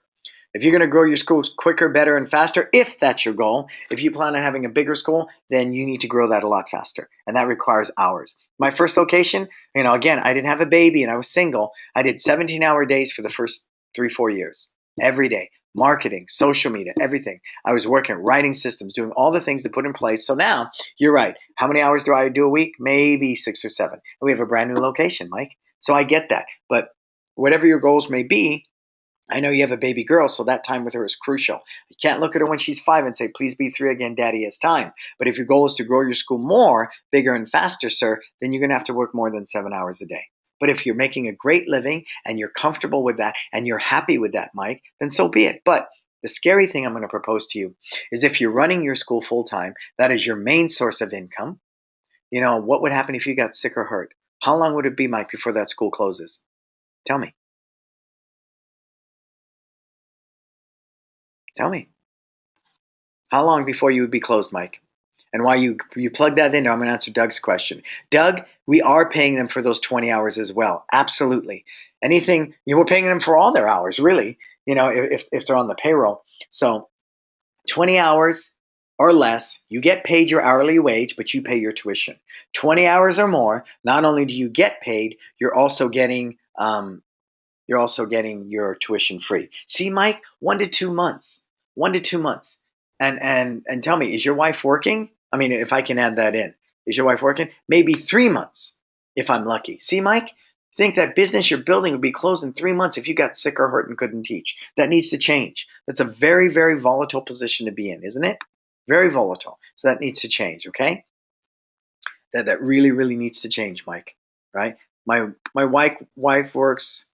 If you're going to grow your school quicker, better, and faster, if that's your goal, if you plan on having a bigger school, then you need to grow that a lot faster. And that requires hours. My first location, again, I didn't have a baby and I was single. I did 17-hour days for the first 3-4 years. Every day. Marketing, social media, everything. I was working, writing systems, doing all the things to put in place. So now, you're right. How many hours do I do a week? Maybe 6 or 7. And we have a brand new location, Mike. So I get that. But whatever your goals may be, I know you have a baby girl, so that time with her is crucial. You can't look at her when she's 5 and say, please be 3 again, daddy has time. But if your goal is to grow your school more, bigger and faster, sir, then you're going to have to work more than 7 hours a day. But if you're making a great living and you're comfortable with that and you're happy with that, Mike, then so be it. But the scary thing I'm going to propose to you is if you're running your school full time, that is your main source of income. What would happen if you got sick or hurt? How long would it be, Mike, before that school closes? Tell me. Tell me. How long before you would be closed, Mike? And while you plug that in, I'm going to answer Doug's question. Doug, we are paying them for those 20 hours as well. Absolutely. Anything, we're paying them for all their hours, really, if they're on the payroll. So 20 hours or less, you get paid your hourly wage, but you pay your tuition. 20 hours or more, not only do you get paid, you're also getting your tuition free. See, Mike, 1 to 2 months. 1 to 2 months. And tell me, is your wife working? I mean, if I can add that in. Is your wife working? Maybe 3 months, if I'm lucky. See, Mike, think that business you're building would be closed in 3 months if you got sick or hurt and couldn't teach. That needs to change. That's a very, very volatile position to be in, isn't it? Very volatile. So that needs to change, okay? That really, really needs to change, Mike, right? My wife works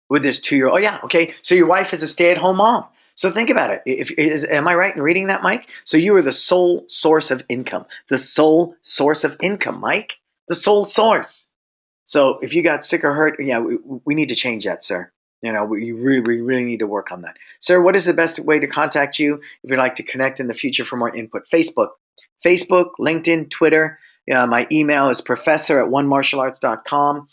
with this 2-year-old. Oh, yeah, okay. So your wife is a stay-at-home mom. So think about it. Am I right in reading that, Mike? So you are the sole source of income. The sole source of income, Mike. The sole source. So if you got sick or hurt, yeah, we need to change that, sir. We really need to work on that. Sir, what is the best way to contact you if you'd like to connect in the future for more input? Facebook, LinkedIn, Twitter. My email is professor@onemartialarts.com.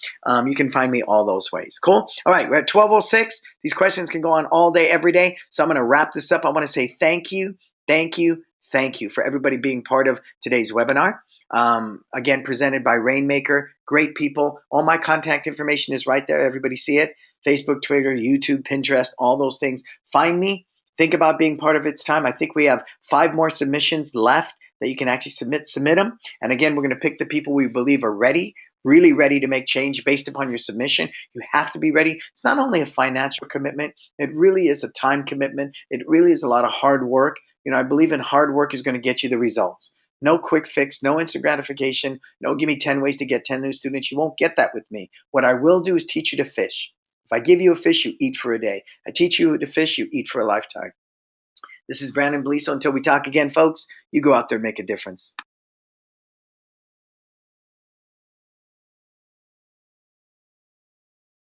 You can find me all those ways. Cool? All right, we're at 12:06. These questions can go on all day, every day. So I'm going to wrap this up. I want to say thank you for everybody being part of today's webinar. Again, presented by Rainmaker. Great people. All my contact information is right there. Everybody see it. Facebook, Twitter, YouTube, Pinterest, all those things. Find me. Think about being part of It's Time. I think we have 5 more submissions left that you can actually submit them. And again, we're going to pick the people we believe are ready, really ready to make change based upon your submission. You have to be ready. It's not only a financial commitment, it really is a time commitment. It really is a lot of hard work. I believe in hard work is going to get you the results. No quick fix, no instant gratification, no give me 10 ways to get 10 new students. You won't get that with me. What I will do is teach you to fish. If I give you a fish, you eat for a day. I teach you to fish, you eat for a lifetime. This is Brannon Beliso. Until we talk again, folks, you go out there and make a difference.